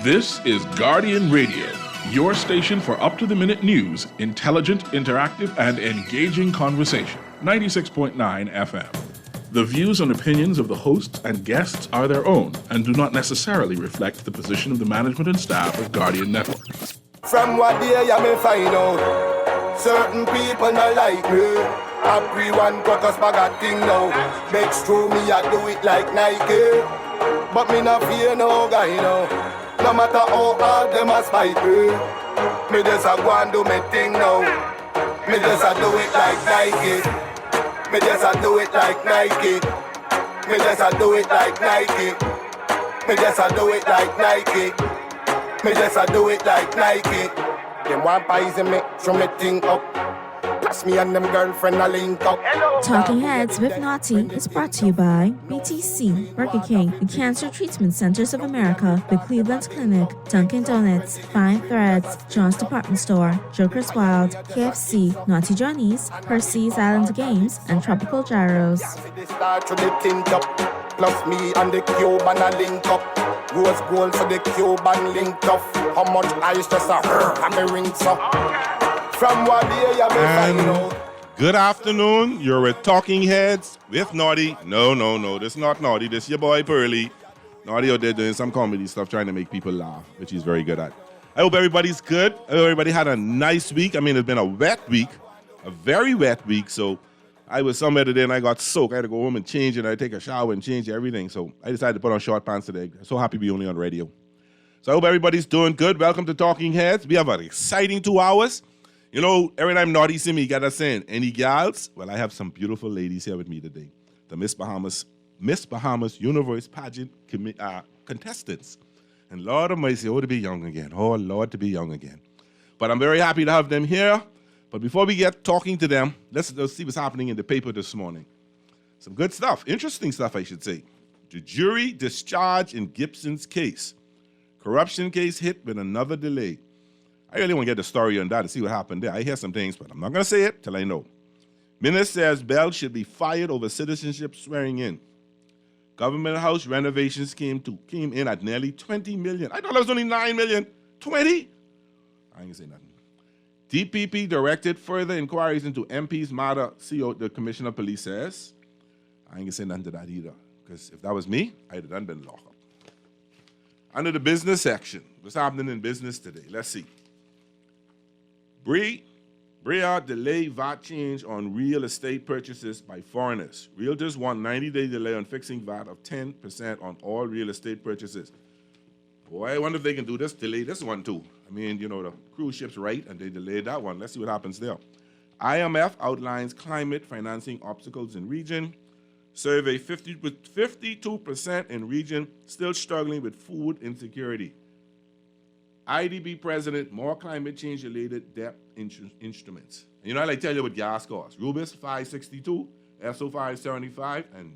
This is Guardian Radio, your station for up-to-the-minute news, intelligent, interactive, and engaging conversation. 96.9 FM. The views and opinions of the hosts and guests are their own and do not necessarily reflect the position of the management and staff of Guardian Network. From what day you may find out, certain people not like me. Everyone got us bag a thing now. Makes true me I do it like Nike, but me not fear no guy now. No matter how hard them a spite me just a go and do me thing now. Me just a do it like Nike. Me just a do it like Nike. Me just a do it like Nike. Me just a do it like Nike. Me just a do it like Nike. Them want poison me, throw me thing up. Plus me and them girlfriend a link up. Talking Heads with Naughty is brought to you by BTC, Burger King, the Cancer Treatment Centers of America, the Cleveland Clinic, Dunkin' Donuts, Fine Threads, John's Department Store, Joker's Wild, KFC, Naughty Johnny's, Percy's Island Games, and Tropical Gyros. Plus me and the Cuban a link up. Rose gold for the Cuban link up. How much ice just a and me rings up. From what day you may find out. Good afternoon. You're with Talking Heads with Naughty. No, this is not Naughty. This is your boy Pearly. Naughty out there doing some comedy stuff, trying to make people laugh, which he's very good at. I hope everybody's good. I hope everybody had a nice week. I mean, it's been a wet week, a very wet week. So I was somewhere today and I got soaked. I had to go home and change it. I take a shower and change everything. So I decided to put on short pants today. I'm so happy to be only on radio. So I hope everybody's doing good. Welcome to Talking Heads. We have an exciting 2 hours. You know, every time Naughty see me, got us saying, any gals? Well, I have some beautiful ladies here with me today. The Miss Bahamas Universe Pageant contestants. And Lord of mercy, oh, to be young again. Oh, Lord, to be young again. But I'm very happy to have them here. But before we get talking to them, let's see what's happening in the paper this morning. Some good stuff, interesting stuff, I should say. The jury discharged in Gibson's case. Corruption case hit with another delay. I really want to get the story on that to see what happened there. I hear some things, but I'm not going to say it till I know. Minister says Bell should be fired over citizenship swearing in. Government house renovations came in at nearly 20 million. I thought it was only 9 million. 20? I ain't going to say nothing. DPP directed further inquiries into MP's matter, CEO, the Commissioner of Police says. I ain't going to say nothing to that either, because if that was me, I'd have done been locked up. Under the business section, what's happening in business today? Let's see. Bria delay VAT change on real estate purchases by foreigners. Realtors want 90-day delay on fixing VAT of 10% on all real estate purchases. Boy, I wonder if they can do this, delay this one too. I mean, you know, the cruise ships right, and they delayed that one. Let's see what happens there. IMF outlines climate financing obstacles in region. Survey 52% in region still struggling with food insecurity. IDB president, more climate change-related debt instruments. And you know, I like tell you what gas costs. Rubis, $5.62, Esso, $5.75, and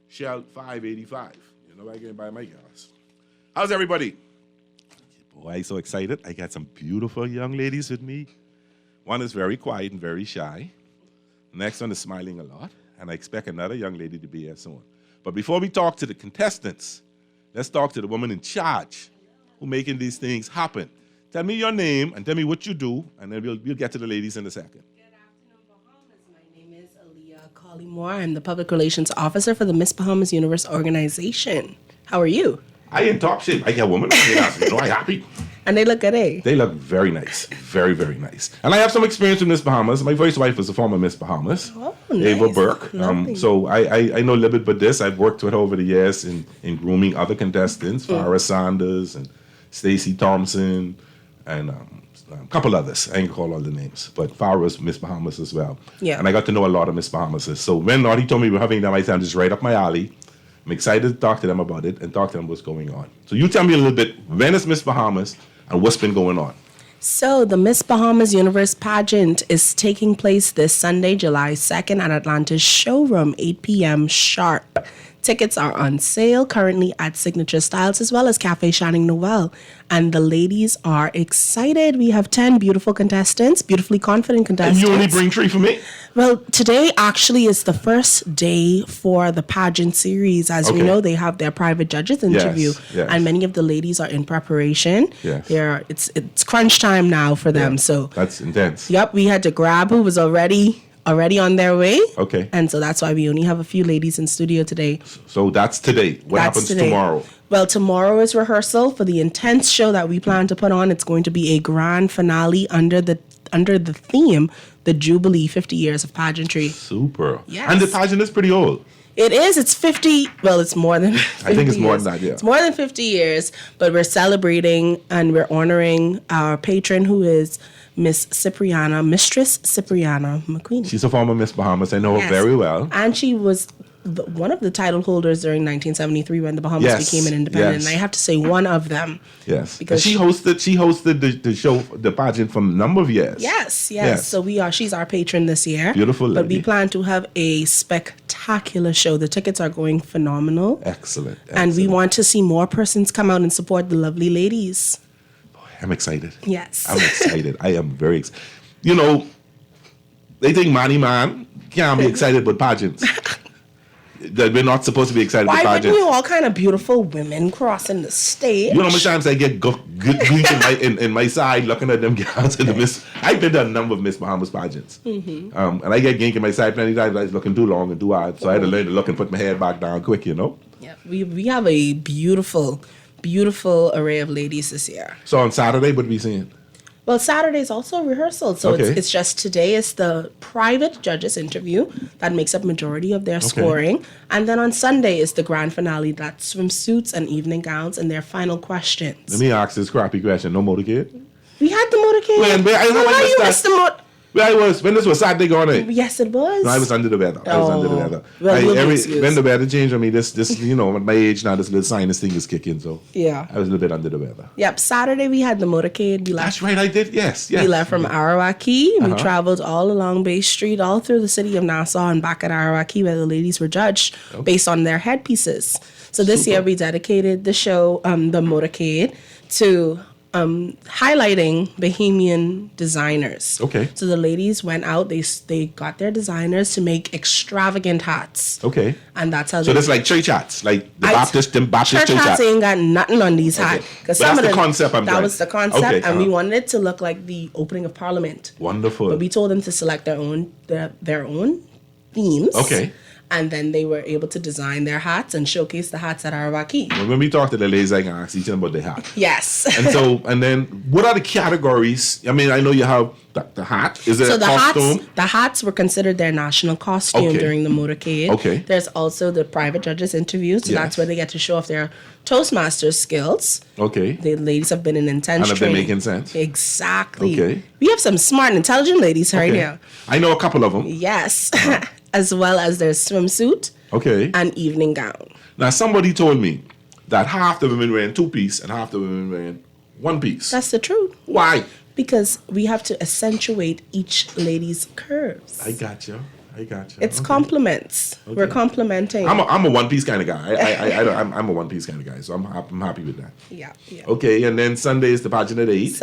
Shell, $5.85. You know, I can buy my gas. How's everybody? Boy, I'm so excited. I got some beautiful young ladies with me. One is very quiet and very shy. The next one is smiling a lot. And I expect another young lady to be here soon. But before we talk to the contestants, let's talk to the woman in charge who's making these things happen. Tell me your name and tell me what you do, and then we'll get to the ladies in a second. Good afternoon, Bahamas. My name is Aaliyah Collymore. I'm the Public Relations Officer for the Miss Bahamas Universe organization. How are you? I in top shape. I got women. You know, I happy. And they look good, eh? They look very nice. Very, very nice. And I have some experience with Miss Bahamas. My first wife was a former Miss Bahamas, Ava nice. Burke. So I know a little bit about this. I've worked with her over the years in grooming other contestants, Farrah Sanders and Stacey Thompson, and a couple others. I ain't call all the names, but Farrah was Miss Bahamas as well. Yeah. And I got to know a lot of Miss Bahamas. So when Naughty told me we're having them, I said, I'm just right up my alley. I'm excited to talk to them about it and talk to them what's going on. So you tell me a little bit, when is Miss Bahamas and what's been going on? So the Miss Bahamas Universe pageant is taking place this Sunday, July 2nd at Atlanta's showroom, 8 p.m. sharp. Tickets are on sale currently at Signature Styles as well as Cafe Shining Noel. And the ladies are excited. We have 10 beautiful contestants, beautifully confident And contestants. you only bring 3 for me? Well, today actually is the first day for the pageant series. As we Okay. know, they have their private judges interview, yes. and many of the ladies are in preparation. Yes. It's crunch time now for them. Yeah. So, That's intense. yep, we had to grab who was already on their way. Okay. And so that's why we only have a few ladies in studio today. So that's today. What That's happens today. tomorrow? Well, tomorrow is rehearsal for the intense show that we plan to put on. It's going to be a grand finale under the theme, the Jubilee 50 Years of Pageantry. Super. Yes. And the pageant is pretty old. It is. It's 50. Well, it's more than 50 I think it's more years. than that, yeah. It's more than 50 years, but we're celebrating and we're honoring our patron who is Mistress Cipriana McQueen. She's a former Miss Bahamas. I know her Yes. very well. And she was one of the title holders during 1973 when the Bahamas Yes, became an independent. yes. And I have to say one of them. Yes. Because And she hosted the show, the pageant, from a number of years. Yes. Yes. So she's our patron this year. Beautiful But we lady. plan to have a spectacular show. The tickets are going phenomenal. Excellent. And we excellent. want to see more persons come out and support the lovely ladies. I'm excited. Yes. I'm excited. I am very excited. You know, they think Manny Man can't be excited about pageants. That we're not supposed to be excited Why about wouldn't pageants. you all kind of beautiful women crossing the stage? You know how much times I get good in my side looking at them gals in the Miss. I've been to a number of Miss Bahamas pageants, and I get gink in my side plenty times. I was looking too long and too hard, so I had to learn to look and put my head back down quick. You know. Yeah, we have a beautiful array of ladies this year. So on Saturday, what we seeing? Well, Saturday is also rehearsal, so Okay. it's just today is the private judges interview that makes up majority of their scoring, and then on Sunday is the grand finale. That's swimsuits and evening gowns and their final questions. Let me ask this crappy question. No motorcade? We had the motorcade. When I know Why when you this missed the motor? Where I was when this was Saturday going on. Yes, it was. No, I was under the weather. I was under the weather. Well, you'll be excused. When the weather changed on me, this you know, at my age now, this little sinus thing is kicking. So Yeah. I was a little bit under the weather. Yep. Saturday we had the motorcade. We left. That's right, I did. Yes, yes. We left from Arawaki. We traveled all along Bay Street, all through the city of Nassau, and back at Arawaki, where the ladies were judged based on their headpieces. So this year we dedicated the show, the motorcade, to highlighting Bahamian designers. Okay. So the ladies went out. They got their designers to make extravagant hats. Okay. And that's how So they. this like church hats, like the Baptist Church church hats hats. ain't got nothing on these hats. Okay. Because But some that's of the concept I'm That trying- was the concept, Okay, and we uh-huh. wanted it to look like the opening of Parliament. Wonderful. But we told them to select their own themes. Okay. And then they were able to design their hats and showcase the hats at Arawaki. When we talk to the ladies, I can ask each of them about their hat. Yes. And then what are the categories? I mean, I know you have the hat. Is it So a costume? the hats were considered their national costume Okay. during the motorcade. Okay. There's also the private judges interviews. So Yes. that's where they get to show off their Toastmasters skills. Okay. The ladies have been in intense And have they training. making sense? Exactly. Okay. We have some smart and intelligent ladies right Okay. here. I know a couple of them. Yes. As well as their swimsuit Okay. and evening gown. Now, somebody told me that half the women wearing 2-piece and half the women wearing 1-piece. That's the truth. Why? Because we have to accentuate each lady's curves. I got you. It's compliments. We're Okay. complimenting. I'm a 1-piece kind of guy. I'm a 1-piece kind of guy, so I'm happy with that. yeah. Okay, and then Sunday is the pageant at 8.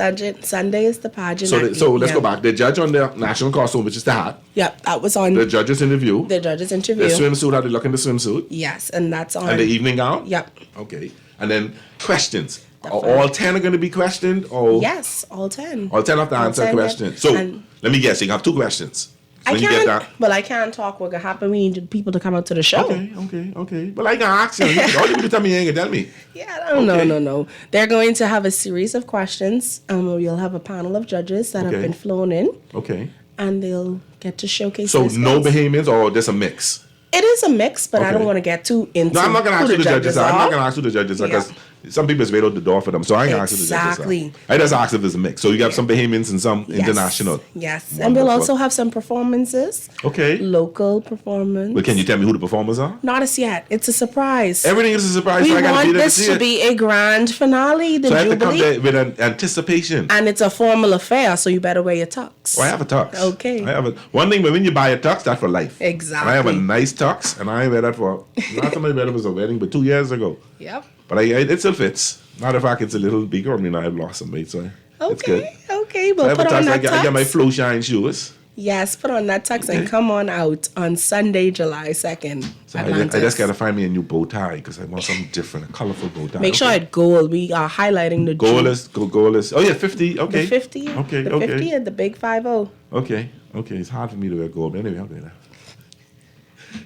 Sunday is the pageant. So, at so 8 let's go p.m. back. The judge on the national costume, which is the hat. Yep, that was on The judges interview. the judges The interview. swimsuit, how they look in the swimsuit. Yes, and that's on. And the evening gown? Yep. Okay. And then questions. Are all 10 are going to be questioned? Or Yes, all 10. All 10 have to All answer a 10, question. yeah. So And let me guess. You have 2 questions. So I when you get that. can't. Well, I can't talk what happened. We need people to come out to the show. Okay. Well, I can ask you. All you can tell me, you ain't gonna tell me. Yeah, Okay. no. They're going to have a series of questions. We'll have a panel of judges that have Okay. been flown in, Okay. and they'll get to showcase. So their no skills. Bahamians or just a mix? It is a mix, but I Okay. don't want to get too into. No, I'm not gonna ask who who the judges are. I'm not are. gonna ask who the judges are because Some people is right out the door for them. So I ain't asking Exactly. I just asked if it's a mix. So you got some Bahamians and some Yes. international. Yes. And we'll Wonderful. also have some performances. Okay. Local performance. But can you tell me who the performers are? Not as yet. It's a surprise. Everything is a surprise. We so I gotta want be there this see to it. be a grand finale, the So I have to come Jubilee. there with an anticipation. And it's a formal affair, so you better wear your tux. Oh, I have a tux. Okay. I have a one thing, but when you buy a tux, that's for life. Exactly. And I have a nice tux, and I wear that for last time I wear it was a wedding, but 2 years ago. Yep. But it still fits. Matter of fact, it's a little bigger. I mean, I've lost some weight, so it's good. Okay. So I Well, have a put on tux. that I get my tux. flow shine shoes. Yes, put on that tux and come on out on Sunday, July 2nd. So I Atlantis. just gotta find me a new bow tie because I want something different, a colorful bow tie. Make sure Okay. it's gold. We are highlighting the Goalless. Oh yeah, 50. Okay. The 50. Okay. The okay. 50 and the big 50. Okay. It's hard for me to wear gold, but anyway, I'll do that.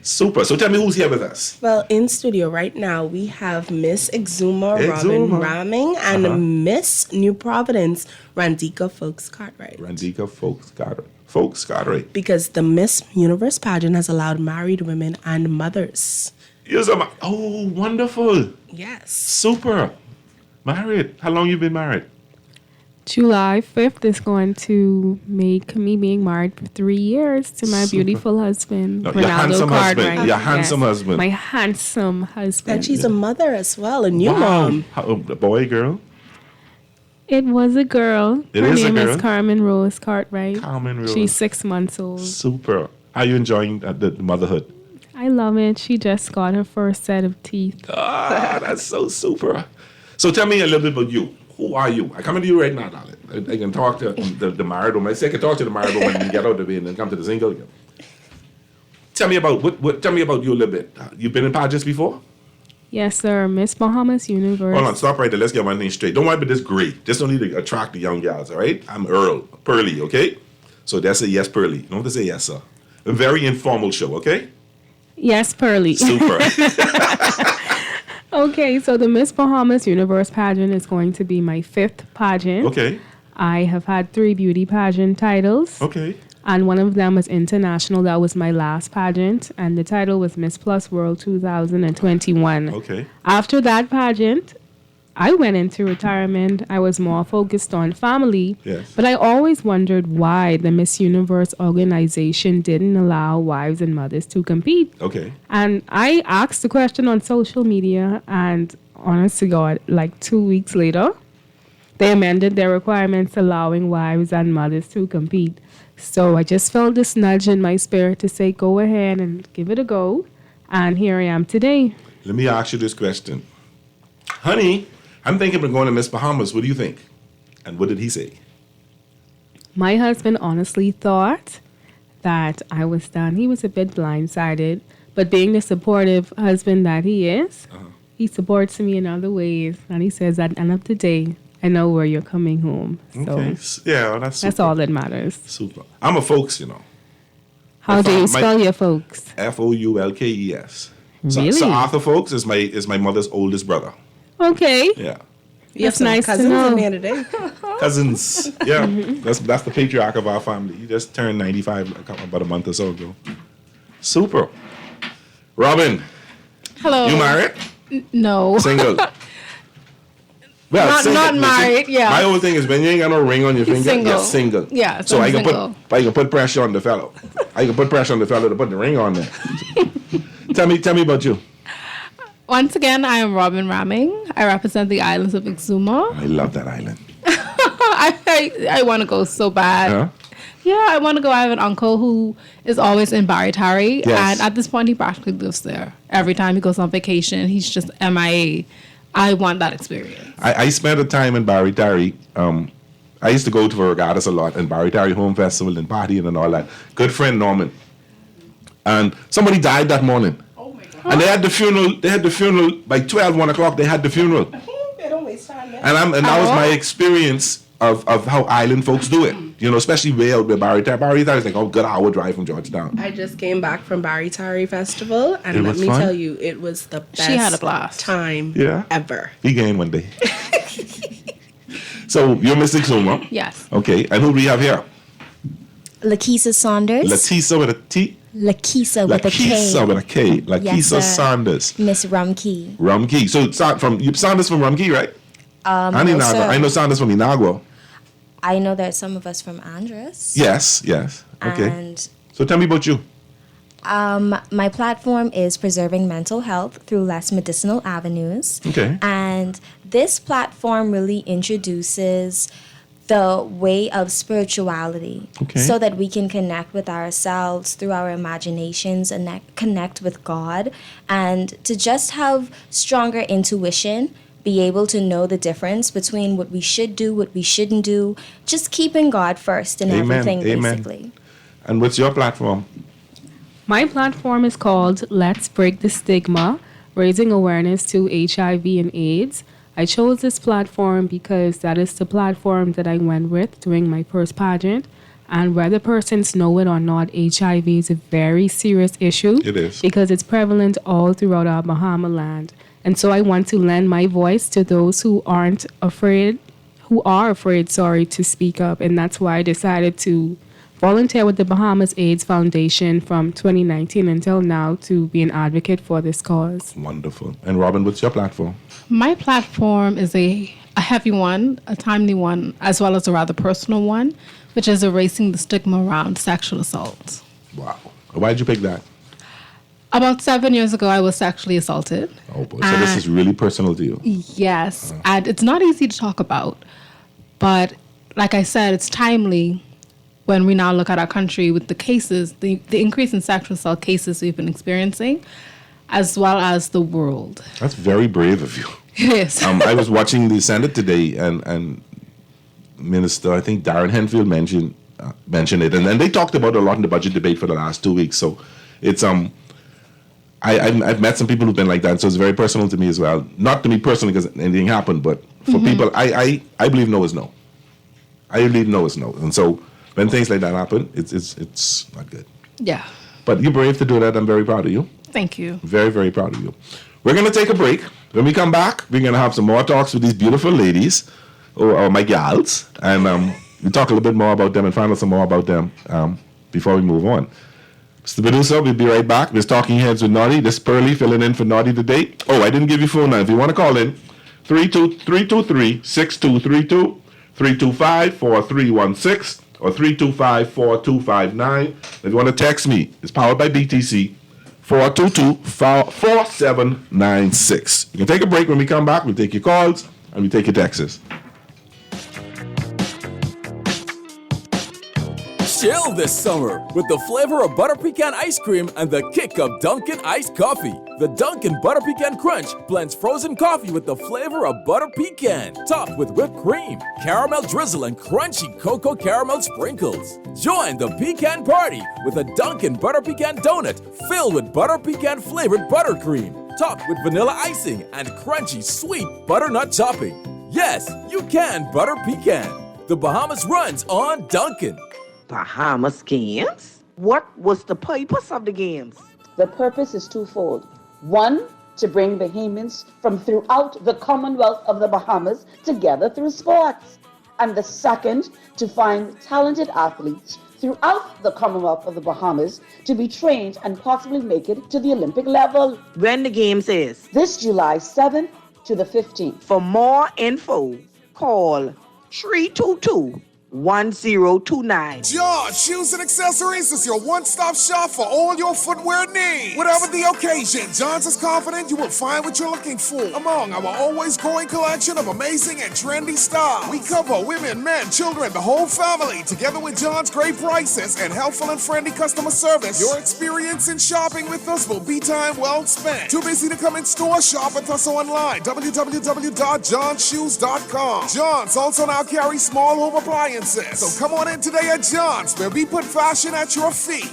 Super. So tell me who's here with us. Well, in studio right now, we have Miss Exuma Robin Exuma. Ramming and Miss New Providence Randika Folks Cartwright. Randika Folks Cartwright. Because the Miss Universe pageant has allowed married women and mothers. Oh, wonderful. Yes. Super. Married. How long you been married? July 5th is going to make me being married for 3 years to my Super. beautiful husband, No, your handsome husband. Your handsome husband. My handsome husband. And she's a mother as well, a new mom. The boy, girl? It was a girl. It Her is a name girl? is Carmen Rose Cartwright. Carmen Rose. She's 6 months old. Super. How you enjoying the motherhood? I love it. She just got her first set of teeth. Ah, that's so super. So tell me a little bit about you. Who are you? I come to you right now, darling. I can talk to the married woman. I say I can talk to the married woman when you get out of it and then come to the single again. Tell me about Tell me about you a little bit. You've been in pageants before? Yes, sir. Miss Bahamas Universe. Hold on, stop right there. Let's get my name straight. Don't worry about this great. This don't need to attract the young gals, all right? I'm Earl, Pearly, okay? So that's a yes, Pearly. You don't have to say yes, sir. A very informal show, okay? Yes, Pearly. Super. Okay, so the Miss Bahamas Universe pageant is going to be my 5th pageant. Okay. I have had 3 beauty pageant titles. Okay. And one of them was international. That was my last pageant. And the title was Miss Plus World 2021. Okay. After that pageant, I went into retirement. I was more focused on family. Yes. But I always wondered why the Miss Universe organization didn't allow wives and mothers to compete. Okay. And I asked the question on social media, and honest to God, like 2 weeks later, they amended their requirements allowing wives and mothers to compete. So I just felt this nudge in my spirit to say, go ahead and give it a go. And here I am today. Let me ask you this question. Honey, I'm thinking of going to Miss Bahamas. What do you think? And what did he say? My husband honestly thought that I was done. He was a bit blindsided, but being the supportive husband that he is, he supports me in other ways. And he says, at the end of the day, I know where you're coming home. So Okay. Yeah, well, that's super. that's all that matters. Super. I'm a folks, you know. How do you my- spell your folks? Foulkes. Really? So Arthur Folks is my mother's oldest brother. Okay. Yeah. You have That's some nice to cousins know. in here today. Cousins. Yeah. That's the patriarch of our family. He just turned 95 about a month or so ago. Super. Robin, Hello. you married? No. Single? Well, Not married, yeah. My whole thing is when you ain't got no ring on your finger, Single. you're single. Yeah, So so I I'm can single. I can put pressure on the fellow. I can put pressure on the fellow to put the ring on there. Tell me about you. Once again, I am Robin Ramming. I represent the islands of Exuma. I love that island. I want to go so bad. Huh? Yeah, I want to go. I have an uncle who is always in Baritari. Yes. And at this point, he practically lives there. Every time he goes on vacation, he's just MIA. I want that experience. I spent a time in Baritari. I used to go to Regattas a lot and Baritari Home Festival and partying and all that. Good friend Norman. And somebody died that morning. Oh my God. And they had the funeral by 12, 1 o'clock, they had the funeral. They don't waste time. And that was my experience of how island folks do it. You know, especially way out with Baritari. Baritari is like a good hour drive from Georgetown. I just came back from Baritari Festival, and It let was me fun? tell you, it was the best She had a blast. time Yeah. ever. He gained one day. So you're Miss Exuma. Yes. Okay. And who do we have here? Lakeisha Saunders. Latisa with a T. Lakisa with a K. Lakisa with a K. Lakisa Yes, sir. Sanders. Miss Rumkey. Rumkey. So Sanders from Rumkey, right? No, Inagua. sir. I know Sanders from Inagua. I know there's some of us from Andros. Yes. Okay. And So tell me about you. my platform is preserving mental health through less medicinal avenues. Okay. And this platform really introduces the way of spirituality Okay. so that we can connect with ourselves through our imaginations and connect with God, and to just have stronger intuition, be able to know the difference between what we should do, what we shouldn't do, just keeping God first in Amen. everything, Amen. basically. And what's your platform? My platform is called Let's Break the Stigma, raising awareness to HIV and AIDS. I chose this platform because that is the platform that I went with during my first pageant. And whether persons know it or not, HIV is a very serious issue. It is. Because it's prevalent all throughout our Bahama land. And so I want to lend my voice to those who are afraid to speak up. And that's why I decided to volunteer with the Bahamas AIDS Foundation from 2019 until now to be an advocate for this cause. Wonderful. And Robin, what's your platform? My platform is a heavy one, a timely one, as well as a rather personal one, which is erasing the stigma around sexual assault. Wow. Why did you pick that? About 7 years ago, I was sexually assaulted. Oh, boy. So this is really personal to you. Yes, and it's not easy to talk about. But like I said, it's timely when we now look at our country with the cases, the increase in sexual assault cases we've been experiencing, as well as the world. That's very brave of you. It is. I was watching the Senate today, and Minister, I think Darren Henfield mentioned it, and then they talked about it a lot in the budget debate for the last 2 weeks. So it's I've met some people who've been like that, so it's very personal to me as well. Not to me personally because anything happened, but for people, I believe no is no. I believe no is no, and so when things like that happen, it's not good. Yeah. But you're brave to do that. I'm very proud of you. Thank you. Very, very proud of you. We're going to take a break. When we come back, we're going to have some more talks with these beautiful ladies, or my gals, and we'll talk a little bit more about them and find out some more about them before we move on. Mr. Producer, we'll be right back. We're Talking Heads with Naughty. This is Pearly filling in for Naughty today. Oh, I didn't give you phone number. If you want to call in, 323-6232, 325-4316, or 325-4259. If you want to text me, it's powered by BTC, 422-4796. You can take a break. When we come back, we'll take your calls and we take your texts. Chill this summer with the flavor of butter pecan ice cream and the kick of Dunkin' iced coffee. The Dunkin' Butter Pecan Crunch blends frozen coffee with the flavor of butter pecan, topped with whipped cream, caramel drizzle, and crunchy cocoa caramel sprinkles. Join the pecan party with a Dunkin' Butter Pecan donut filled with butter pecan flavored buttercream, topped with vanilla icing and crunchy sweet butternut topping. Yes, you can butter pecan. The Bahamas runs on Dunkin'. Bahamas Games? What was the purpose of the games? The purpose is twofold. One, to bring Bahamians from throughout the Commonwealth of the Bahamas together through sports. And the second, to find talented athletes throughout the Commonwealth of the Bahamas to be trained and possibly make it to the Olympic level. When the games is? This July 7th to the 15th. For more info, call 322-1029. John Shoes and Accessories is your one-stop shop for all your footwear needs. Whatever the occasion, John's is confident you will find what you're looking for among our always growing collection of amazing and trendy styles. We cover women, men, children, the whole family. Together with John's great prices and helpful and friendly customer service, your experience in shopping with us will be time well spent. Too busy to come in store? Shop with us online. www.johnshoes.com. John's also now carries small home appliances. So come on in today at John's, where we put fashion at your feet.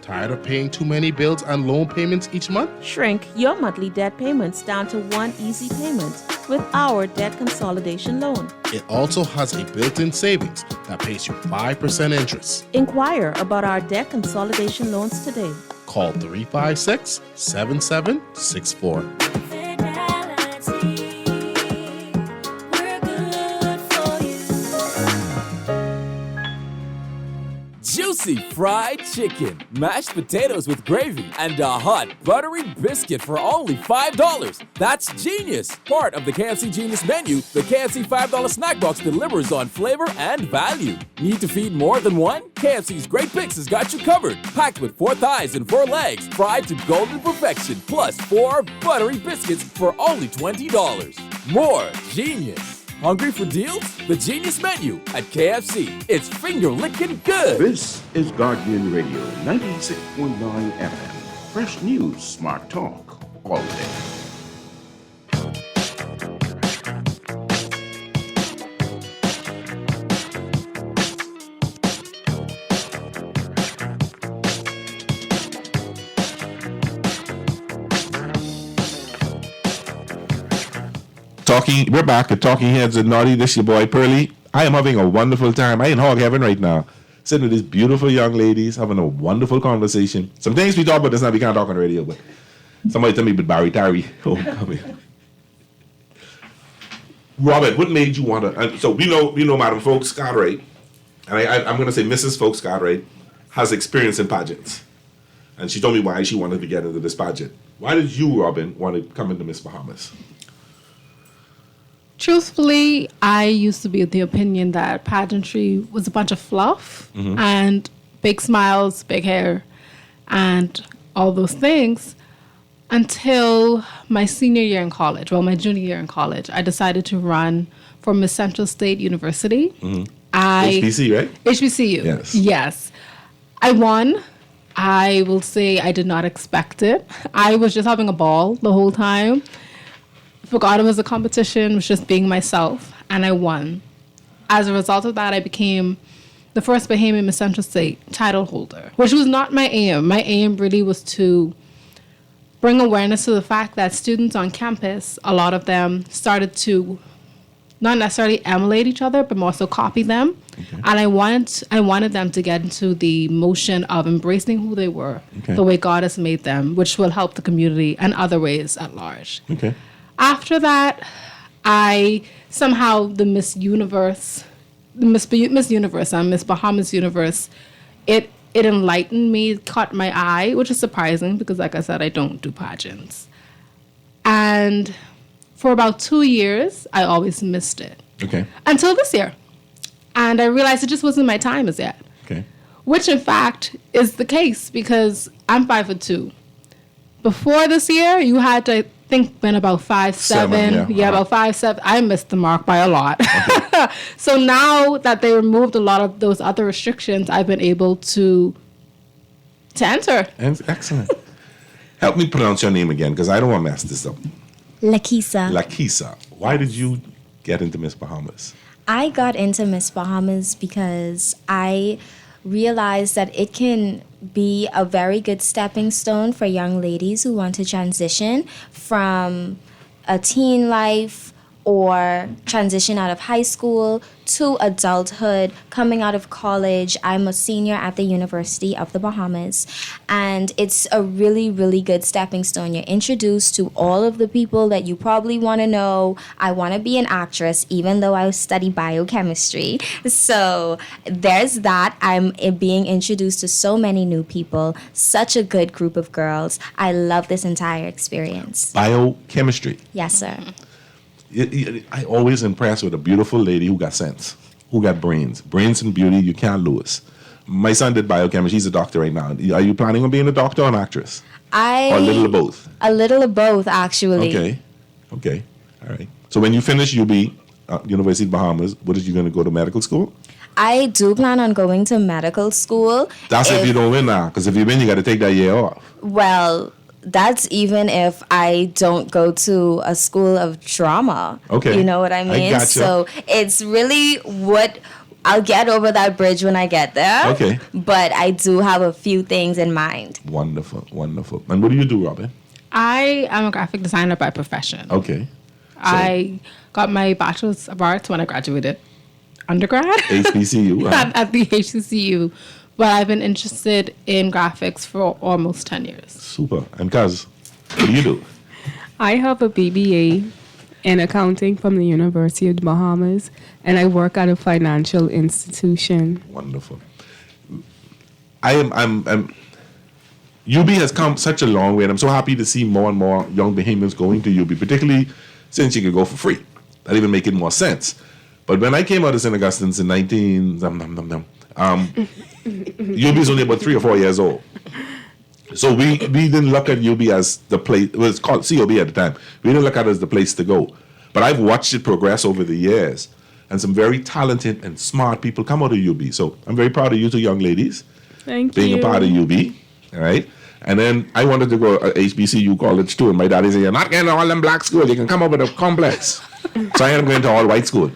Tired of paying too many bills and loan payments each month? Shrink your monthly debt payments down to one easy payment with our debt consolidation loan. It also has a built-in savings that pays you 5% interest. Inquire about our debt consolidation loans today. Call 356-7764. KFC fried chicken, mashed potatoes with gravy, and a hot buttery biscuit for only $5. That's genius! Part of the KFC Genius menu, the KFC $5 snack box delivers on flavor and value. Need to feed more than one? KFC's Great Picks has got you covered. Packed with 4 thighs and 4 legs, fried to golden perfection, plus 4 buttery biscuits for only $20. More genius! Hungry for deals? The Genius Menu at KFC. It's finger-licking good. This is Guardian Radio 96.9 FM. Fresh news, smart talk, all day. We're back at Talking Heads and Naughty. This your boy Pearly. I am having a wonderful time. I in hog heaven right now, sitting with these beautiful young ladies, having a wonderful conversation. Some things we talk about this now we can't talk on the radio, but somebody tell me about Barry Tyree. Oh, come here. Robert, what made you want to? So we know Madam Folks Cartwright, and I'm going to say Mrs. Folks Cartwright has experience in pageants, and she told me why she wanted to get into this pageant. Why did you, Robin, want to come into Miss Bahamas? Truthfully, I used to be of the opinion that pageantry was a bunch of fluff and big smiles, big hair, and all those things until my senior year in college. Well, my junior year in college, I decided to run for Miss Central State University. HBC, right? HBCU. Yes. I won. I will say I did not expect it. I was just having a ball the whole time. Forgot it was a competition, was just being myself, and I won. As a result of that, I became the first Bahamian Miss Central State title holder, which was not my aim. My aim really was to bring awareness to the fact that students on campus, a lot of them started to not necessarily emulate each other, but more so copy them. Okay. And I wanted them to get into the motion of embracing who they were, the way God has made them, which will help the community and other ways at large. Okay. After that, I somehow the Miss Universe and Miss Bahamas Universe, it enlightened me, caught my eye, which is surprising because, like I said, I don't do pageants. And for about 2 years, I always missed it. Okay. Until this year. And I realized it just wasn't my time as yet. Okay. Which, in fact, is the case because I'm 5'2". Before this year, you had to been about 5'7". About 5'7". I missed the mark by a lot. Okay. So now that they removed a lot of those other restrictions, I've been able to enter. Excellent. Help me pronounce your name again, because I don't want to mess this up. Lakisa. Lakisa. Why did you get into Miss Bahamas? I got into Miss Bahamas because I realized that it can be a very good stepping stone for young ladies who want to transition from a teen life or transition out of high school to adulthood, coming out of college. I'm a senior at the University of the Bahamas, and it's a really, really good stepping stone. You're introduced to all of the people that you probably want to know. I want to be an actress, even though I study biochemistry. So there's that. I'm being introduced to so many new people, such a good group of girls. I love this entire experience. Biochemistry. Yes, sir. I always impressed with a beautiful lady who got sense, who got brains. Brains and beauty, you can't lose. My son did biochemistry. He's a doctor right now. Are you planning on being a doctor or an actress? Or a little of both? A little of both, actually. Okay. All right. So when you finish, you'll be at University of Bahamas. What are you going to go to medical school? I do plan on going to medical school. That's if you don't win now. Because if you win, you got to take that year off. Well, that's even if I don't go to a school of drama. Okay. You know what I mean? Gotcha. So it's really what I'll get over that bridge when I get there. Okay. But I do have a few things in mind. Wonderful, wonderful. And what do you do, Robin? I am a graphic designer by profession. Okay. I got my bachelor's of arts when I graduated undergrad. HBCU. At the HBCU. But I've been interested in graphics for almost 10 years. Super. And Kaz, what do you do? I have a BBA in accounting from the University of the Bahamas, and I work at a financial institution. Wonderful. UB has come such a long way, and I'm so happy to see more and more young Bahamians going to UB, particularly since you could go for free. That even make it more sense. But when I came out of St. Augustine's in UB is only about 3 or 4 years old. So we didn't look at UB as the place. It was called COB at the time. We didn't look at it as the place to go. But I've watched it progress over the years, and some very talented and smart people come out of UB. So I'm very proud of you two young ladies. Thank being you. a part of UB. All right. And then I wanted to go to HBCU college too. And my daddy said, "You're not getting all them black schools. You can come up with a complex." So I ended up going to all white school.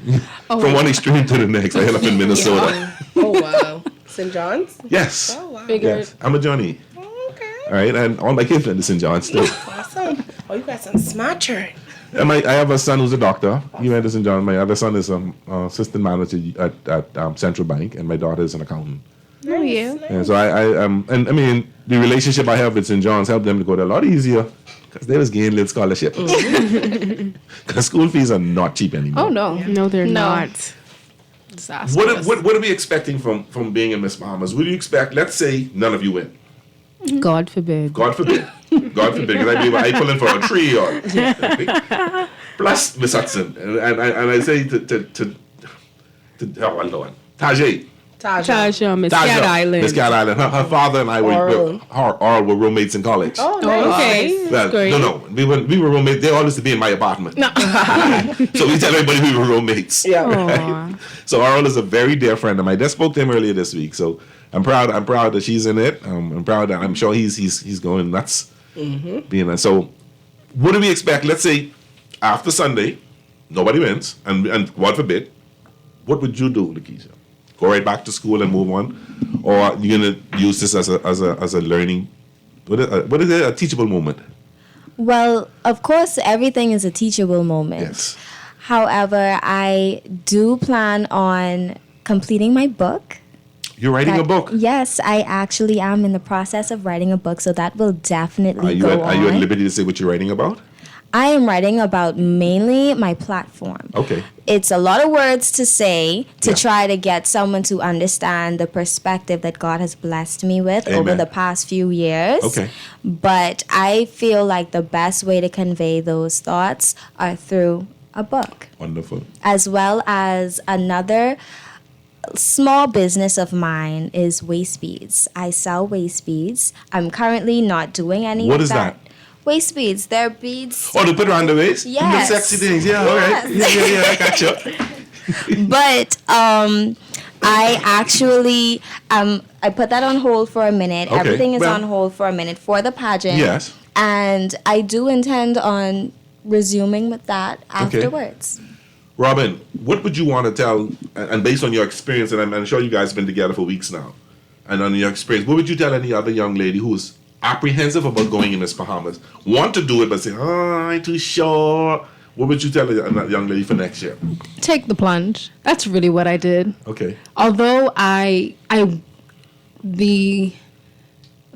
From one extreme to the next. I ended up in Minnesota. Yeah. Oh, wow. St. John's? Yes. Oh, wow. Yes. I'm a Johnny. Okay. All right. And all my kids went to St. John's too. Awesome. Oh, you got some smart children. And I have a son who's a doctor. He went to St. John's. My other son is assistant manager at Central Bank. And my daughter is an accountant. Oh, yeah. And so and I mean, the relationship I have with St. John's helped them to go there a lot easier because they was getting little scholarship. Because school fees are not cheap anymore. Oh, no. No, they're not. What are we expecting from being in Miss Bahamas? What do you expect? Let's say none of you win. God forbid. God forbid. God forbid. Because I pull in for a tree or plus Miss Hudson, and I say to oh Lord, Tasha, Miss Cat Island. Miss Cat Island. Her father and I were roommates in college. Oh, nice. Okay. Well, Great. no, we were roommates. They all used to be in my apartment. No. So we tell everybody we were roommates. Yeah. Right? So Arl is a very dear friend of mine. I just spoke to him earlier this week. So I'm proud that she's in it. I'm proud that I'm sure he's going nuts. Being there. So what do we expect? Let's say after Sunday, nobody wins, and God forbid, what would you do, Lakeisha? Go right back to school and move on, or are you gonna use this as a learning? What is it? A teachable moment? Well, of course, everything is a teachable moment. Yes. However, I do plan on completing my book. You're writing a book. Yes, I actually am in the process of writing a book, so that will definitely go on. Are you at liberty to say what you're writing about? I am writing about mainly my platform. Okay. It's a lot of words to say to try to get someone to understand the perspective that God has blessed me with over the past few years. Okay. But I feel like the best way to convey those thoughts are through a book. Wonderful. As well as another small business of mine is waist beads. I sell waist beads. I'm currently not doing any What of is that? Waist beads. They're beads. Oh, to put around the waist? Yes. The sexy things. Yeah, all right. Yeah, I got you. But I actually I put that on hold for a minute. Okay. Everything is Well- on hold for a minute for the pageant. Yes. And I do intend on resuming with that afterwards. Robin, what would you want to tell, and based on your experience, and I'm sure you guys have been together for weeks now, and on your experience, what would you tell any other young lady who's apprehensive about going in Miss Bahamas, want to do it but say, oh, I'm too sure? What would you tell that young lady for next year? Take the plunge. That's really what I did. Okay. Although the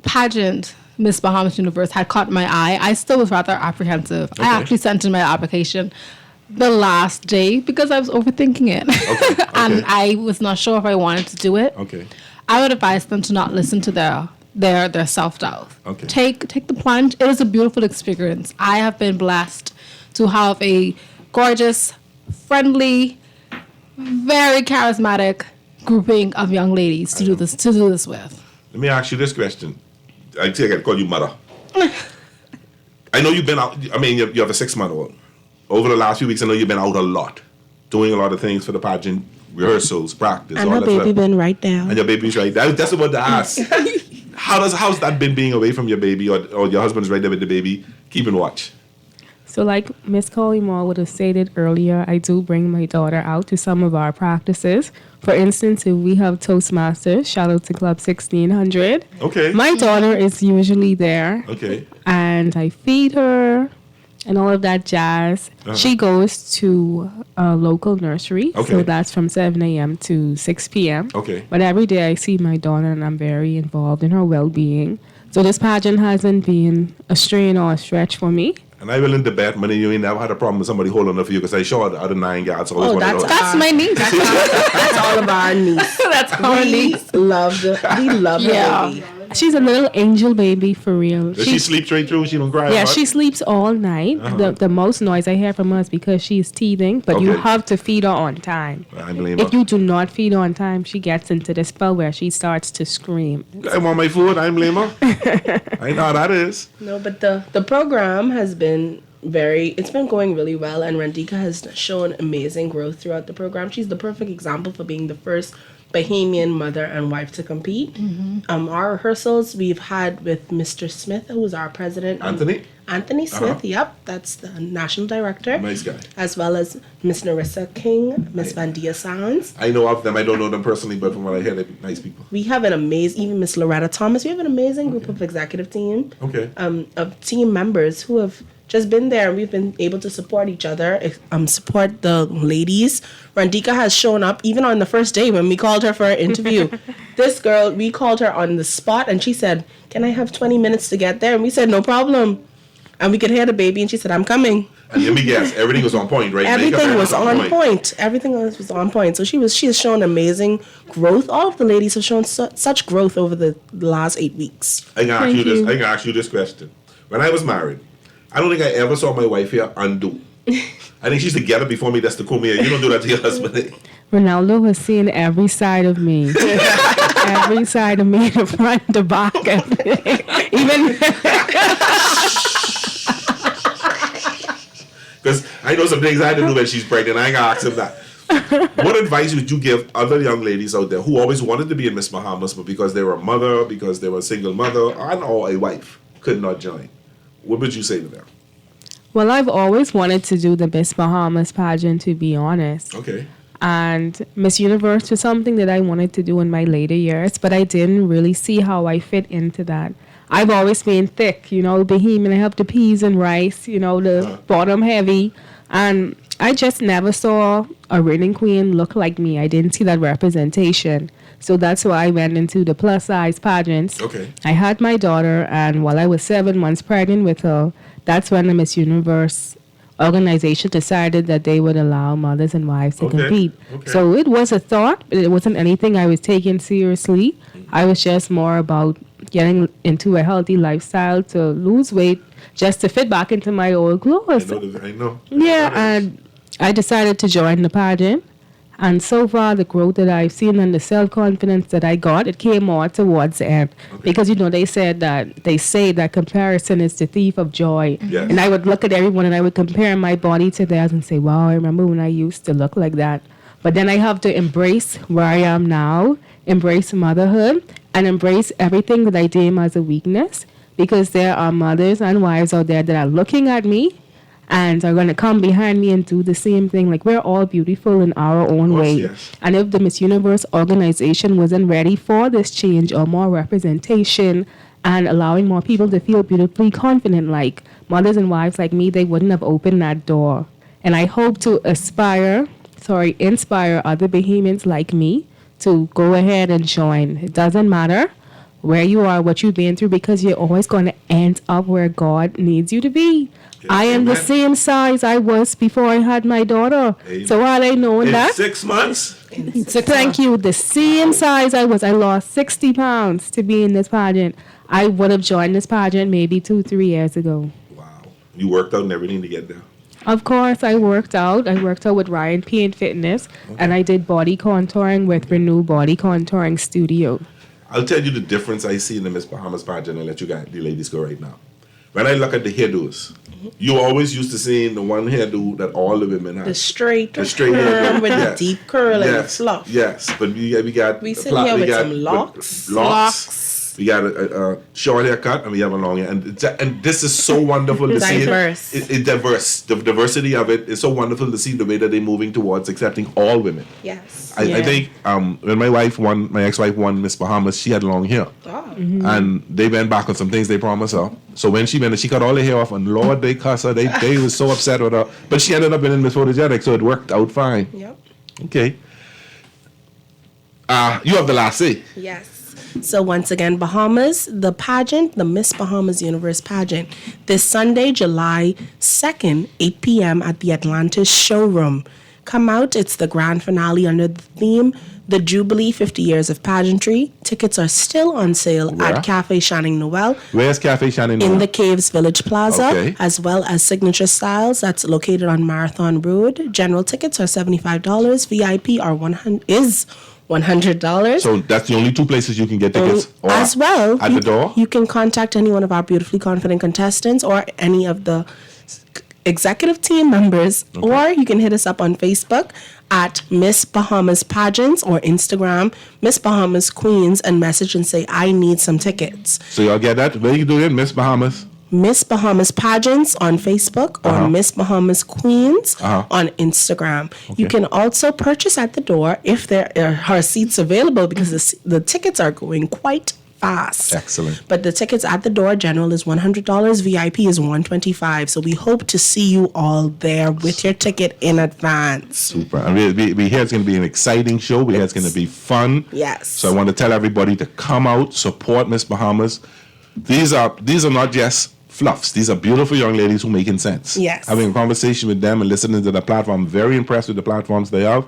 pageant Miss Bahamas Universe had caught my eye, I still was rather apprehensive. Okay. I actually sent in my application the last day because I was overthinking it. Okay. And I was not sure if I wanted to do it. Okay. I would advise them to not listen to their self-doubt. Okay. Take the plunge. It is a beautiful experience. I have been blessed to have a gorgeous, friendly, very charismatic grouping of young ladies to do this with. Let me ask you this question. I think I can call you mother. I know you've been out, I mean, you have a 6-month-old. Over the last few weeks, I know you've been out a lot, doing a lot of things for the pageant, rehearsals, practice, And all her that baby stuff. been right down. And your baby's right there. That's what to ask. How's that been being away from your baby, or your husband's right there with the baby, keeping watch? So like Miss Collymore would have stated earlier, I do bring my daughter out to some of our practices. For instance, if we have Toastmasters, shout out to Club 1600. Okay. My daughter is usually there. Okay. And I feed her and all of that jazz. Uh-huh. She goes to a local nursery. Okay. So that's from 7 a.m. to 6 p.m. Okay. But every day I see my daughter and I'm very involved in her well-being. So this pageant hasn't been a strain or a stretch for me. And I willing to bet money you ain't never had a problem with somebody holding up for you because I sure the other 9 guys always wanted to that's my niece. That's all of our niece. That's our niece. We love her baby. She's a little angel baby for real. Does she sleep straight through? She don't cry? Yeah, right? she sleeps all night. The most noise I hear from her is because she's teething, but you Okay. have to feed her on time. I blame her. If you do not feed her on time, she gets into the spell where she starts to scream. I want my food. I blame her. I know how that is. No, but the program has been it's been going really well, and Randika has shown amazing growth throughout the program. She's the perfect example for being the first Bahamian mother and wife to compete. Our rehearsals we've had with Mr. Smith, who was our president. Anthony Smith, yep, that's the national director. Nice guy. As well as Miss Narissa King, Miss Vandia Sands. I know of them. I don't know them personally, but from what I hear, they're nice people. We have an amazing, even Miss Loretta Thomas, we have an amazing group of executive team. Okay. Of team members who have just been there, and we've been able to support each other, support the ladies. Randika has shown up even on the first day when we called her for an interview. This girl, we called her on the spot, and she said, "Can I have 20 minutes to get there?" And we said, "No problem." And we could hear the baby, and she said, "I'm coming." And let me guess, everything was on point, right? Everything was on point. Everything was on point. So she has shown amazing growth. All of the ladies have shown such growth over the last 8 weeks. I can ask you this question. When I was married, I don't think I ever saw my wife here undo. I think she's together before me. That's the cool me. You don't do that to your husband. Ronaldo has seen every side of me. Every side of me, the front, the back, everything. Even... Because I know some things I had to do when she's pregnant. I ain't gonna ask him that. What advice would you give other young ladies out there who always wanted to be in Miss Bahamas, but because they were a mother, because they were a single mother, or a wife, could not join? What would you say to them? Well, I've always wanted to do the Miss Bahamas pageant, to be honest. Okay. And Miss Universe was something that I wanted to do in my later years, but I didn't really see how I fit into that. I've always been thick, Bahamian. I have the peas and rice, the bottom heavy. And I just never saw a reigning queen look like me. I didn't see that representation. So that's why I went into the plus size pageants. Okay. I had my daughter, and while I was 7 months pregnant with her, that's when the Miss Universe organization decided that they would allow mothers and wives to compete. Okay. So it was a thought, but it wasn't anything I was taking seriously. I was just more about getting into a healthy lifestyle to lose weight, just to fit back into my old clothes. I know. Yeah, and I decided to join the pageant. And so far, the growth that I've seen and the self-confidence that I got, it came more towards the end. Okay. Because, they say that comparison is the thief of joy. Yes. And I would look at everyone and I would compare my body to theirs and say, wow, I remember when I used to look like that. But then I have to embrace where I am now, embrace motherhood, and embrace everything that I deem as a weakness. Because there are mothers and wives out there that are looking at me and are going to come behind me and do the same thing. Like, we're all beautiful in our own way. Yes. And if the Miss Universe organization wasn't ready for this change or more representation and allowing more people to feel beautifully confident, like mothers and wives like me, they wouldn't have opened that door. And I hope to inspire other Bahamians like me to go ahead and join. It doesn't matter where you are, what you've been through, because you're always going to end up where God needs you to be. Yes, I am the same size I was before I had my daughter. Amen. So while I know that... 6 months? Thank you. The same size I was. I lost 60 pounds to be in this pageant. I would have joined this pageant maybe 2-3 years ago. Wow. You worked out and everything to get there? Of course, I worked out. I worked out with Ryan P and Fitness, and I did body contouring with Renew Body Contouring Studio. I'll tell you the difference I see in the Miss Bahamas pageant and let you guys, the ladies go right now. When I look at the hairdos, you always used to seeing the one hairdo that all the women have. The straight hairdo with the deep curl and fluff. Yes, but we got sit here with some locks. We got a short haircut and we have a long hair, and this is so wonderful to see. Diverse. It's diverse. The diversity of it is so wonderful to see the way that they're moving towards accepting all women. Yes. I think when my ex-wife won Miss Bahamas, she had long hair, and they went back on some things they promised her. So when she went, she cut all her hair off, and Lord, they cussed her. They was so upset with her, but she ended up being Miss Photogenic, so it worked out fine. Yep. Okay. You have the last say. Yes. So once again, Bahamas, the pageant, the Miss Bahamas Universe pageant, this Sunday, July 2nd, 8 p.m. at the Atlantis Showroom. Come out. It's the grand finale under the theme, The Jubilee 50 Years of Pageantry. Tickets are still on sale at Cafe Channing Noel. Where's Cafe Channing Noel? In the Caves Village Plaza, Okay. as well as Signature Styles. That's located on Marathon Road. General tickets are $75. VIP is $100. So that's the only two places you can get tickets? Or As well, at the door? you can contact any one of our beautifully confident contestants or any of the executive team members, or you can hit us up on Facebook at Miss Bahamas Pageants or Instagram Miss Bahamas Queens and message and say, I need some tickets. So y'all get that? Where you do it? Miss Bahamas? Miss Bahamas Pageants on Facebook or Miss Bahamas Queens on Instagram. You can also purchase at the door if there are seats available, because the tickets are going quite fast. Excellent. But the tickets at the door, general is $100, VIP is $125. So we hope to see you all there with your ticket in advance. Super. And we hear it's going to be an exciting show. We hear it's going to be fun. Yes. So I want to tell everybody to come out, support Miss Bahamas. These are not just fluffs. These are beautiful young ladies who are making sense. Yes. Having a conversation with them and listening to the platform, I'm very impressed with the platforms they have.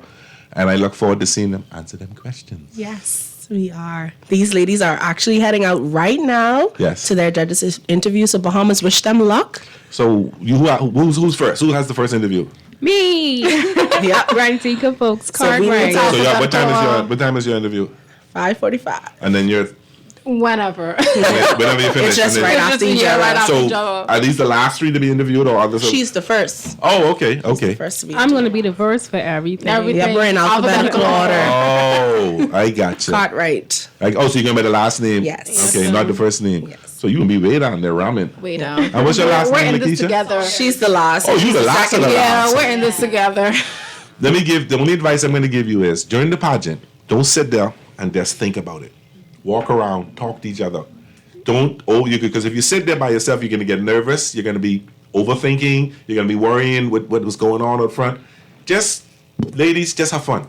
And I look forward to seeing them answer them questions. Yes. We are. These ladies are actually heading out right now to their judges' interview. So Bahamas, wish them luck. So who's first? Who has the first interview? Me. Yeah. Rantika folks, So we need Cartwright. to- So what time is your interview? 5:45. And then you're Whenever. whenever you finish. It's just and then- right after each other. So are these the last three to be interviewed or others? She's the first. Oh, okay. First to be I'm going to be the verse for everything. Yeah, we're in alphabetical order. Oh, I got you. Cartwright. Like, so you're going to be the last name? Yes. Okay, not the first name. Yes. So you going to be way down there ramen. Way down. And what's your last we're name, in this Lakeisha? together. She's the last. Oh, you the last of the last. Yeah, we're in this together. Let me give, the only advice I'm going to give you is, during the pageant, don't sit there and just think about it. Walk around, talk to each other. Because if you sit there by yourself, you're going to get nervous. You're going to be overthinking. You're going to be worrying what was going on up front. Just, ladies, just have fun.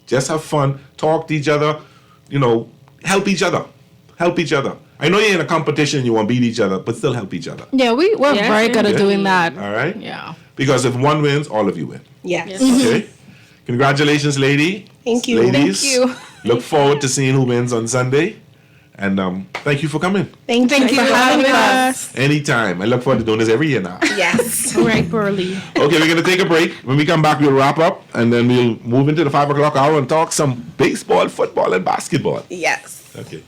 Just have fun. Talk to each other. Help each other. Help each other. I know you're in a competition, you want to beat each other, but still help each other. Yeah, we're very good at Yeah. doing that. All right? Yeah. Because if one wins, all of you win. Yes. Okay? Congratulations, lady. Thank you. Ladies. Thank you. Look forward to seeing who wins on Sunday. And thank you for coming. Thank you for having us. Anytime. I look forward to doing this every year now. Yes. All right, Pearly. Okay, we're going to take a break. When we come back, we'll wrap up. And then we'll move into the 5 o'clock hour and talk some baseball, football, and basketball. Yes. Okay.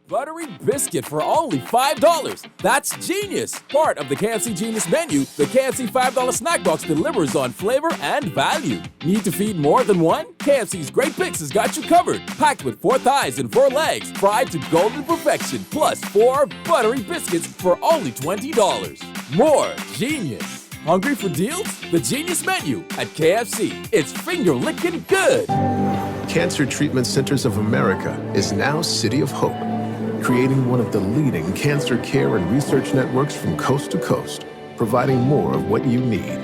Buttery biscuit for only $5. That's genius! Part of the KFC Genius menu, the KFC $5 snack box delivers on flavor and value. Need to feed more than one? KFC's Great Picks has got you covered. Packed with 4 thighs and 4 legs, fried to golden perfection, plus 4 buttery biscuits for only $20. More genius! Hungry for deals? The Genius menu at KFC. It's finger-licking good. Cancer Treatment Centers of America is now City of Hope, creating one of the leading cancer care and research networks from coast to coast, providing more of what you need.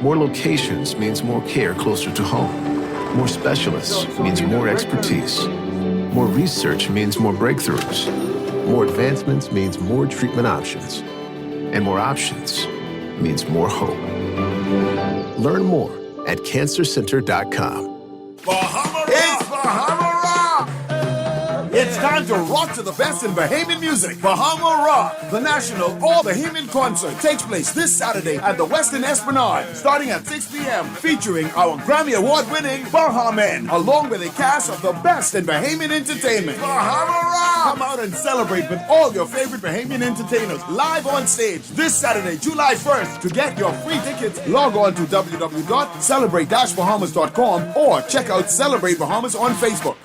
More locations means more care closer to home. More specialists means more expertise. More research means more breakthroughs. More advancements means more treatment options. And more options means more hope. Learn more at cancercenter.com. It's Bahama Rock! It's time to rock to the best in Bahamian music. Bahama Rock, the national all-Bahamian concert, takes place this Saturday at the Westin Esplanade, starting at 6 p.m., featuring our Grammy Award-winning Bahamen, along with a cast of the best in Bahamian entertainment. Bahama Rock! Come out and celebrate with all your favorite Bahamian entertainers live on stage this Saturday, July 1st. To get your free tickets, log on to www.celebrate-bahamas.com or check out Celebrate Bahamas on Facebook.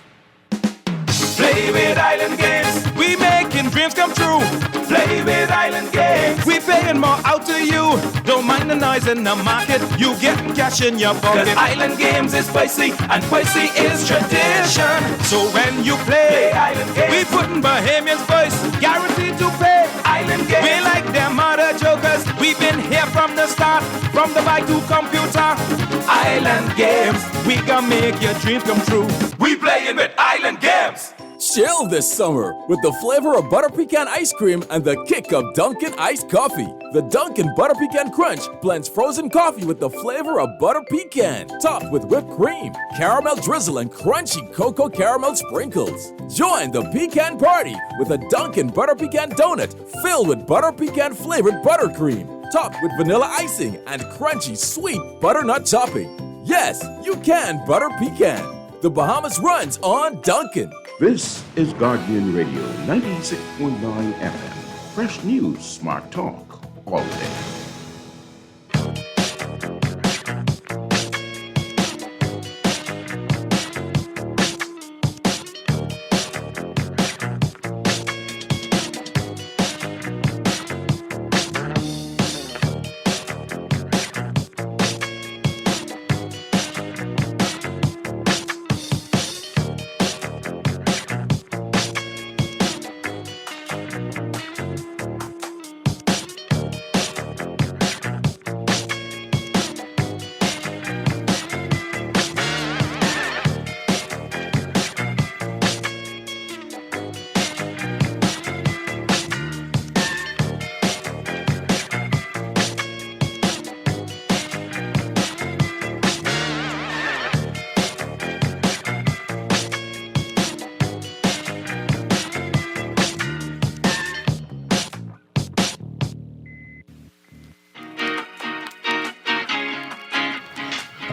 Play with Island Games. We making dreams come true. Play with Island Games. We paying more out to you. Don't mind the noise in the market. You getting cash in your pocket. 'Cause Island Games is spicy and spicy is tradition. So when you play Island Games, we putting Bahamians first. Guaranteed to pay. Island Games. We like them other jokers. We've been here from the start. From the bike to computer. Island Games. We gonna make your dreams come true. We playing with Island Games. Chill this summer with the flavor of butter pecan ice cream and the kick of Dunkin' iced coffee. The Dunkin' Butter Pecan Crunch blends frozen coffee with the flavor of butter pecan, topped with whipped cream, caramel drizzle, and crunchy cocoa caramel sprinkles. Join the pecan party with a Dunkin' Butter Pecan donut filled with butter pecan flavored buttercream, topped with vanilla icing and crunchy sweet butternut topping. Yes, you can butter pecan. The Bahamas runs on Dunkin'. This is Guardian Radio 96.9 FM. Fresh news, smart talk, all day.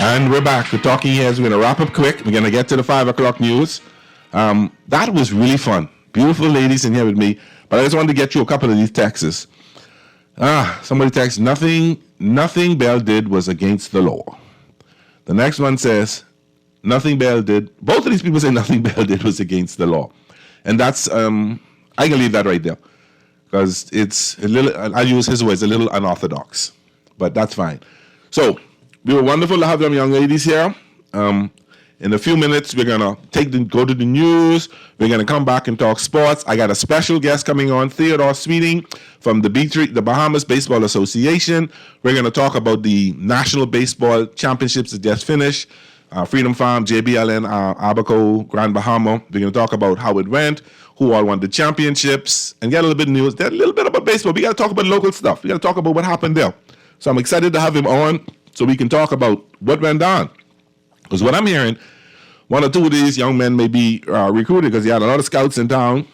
And we're back. The Talking Heads. We're going to wrap up quick. We're going to get to the 5 o'clock news. That was really fun. Beautiful ladies in here with me. But I just wanted to get you a couple of these texts. Somebody texted, nothing Bell did was against the law. The next one says, nothing Bell did. Both of these people say nothing Bell did was against the law. And that's, I can leave that right there. Because it's a little, I'll use his words, a little unorthodox. But that's fine. So, we were wonderful to have them young ladies here. In a few minutes, we're going to go to the news. We're going to come back and talk sports. I got a special guest coming on, Theodore Sweeting from the Bahamas Baseball Association. We're going to talk about the National Baseball Championships that just finished. Freedom Farm, JBLN, Abaco, Grand Bahama. We're going to talk about how it went, who all won the championships, and get a little bit of news. Get a little bit about baseball. We got to talk about local stuff. We got to talk about what happened there. So I'm excited to have him on so we can talk about what went on. Because what I'm hearing, one or two of these young men may be recruited because he had a lot of scouts in town,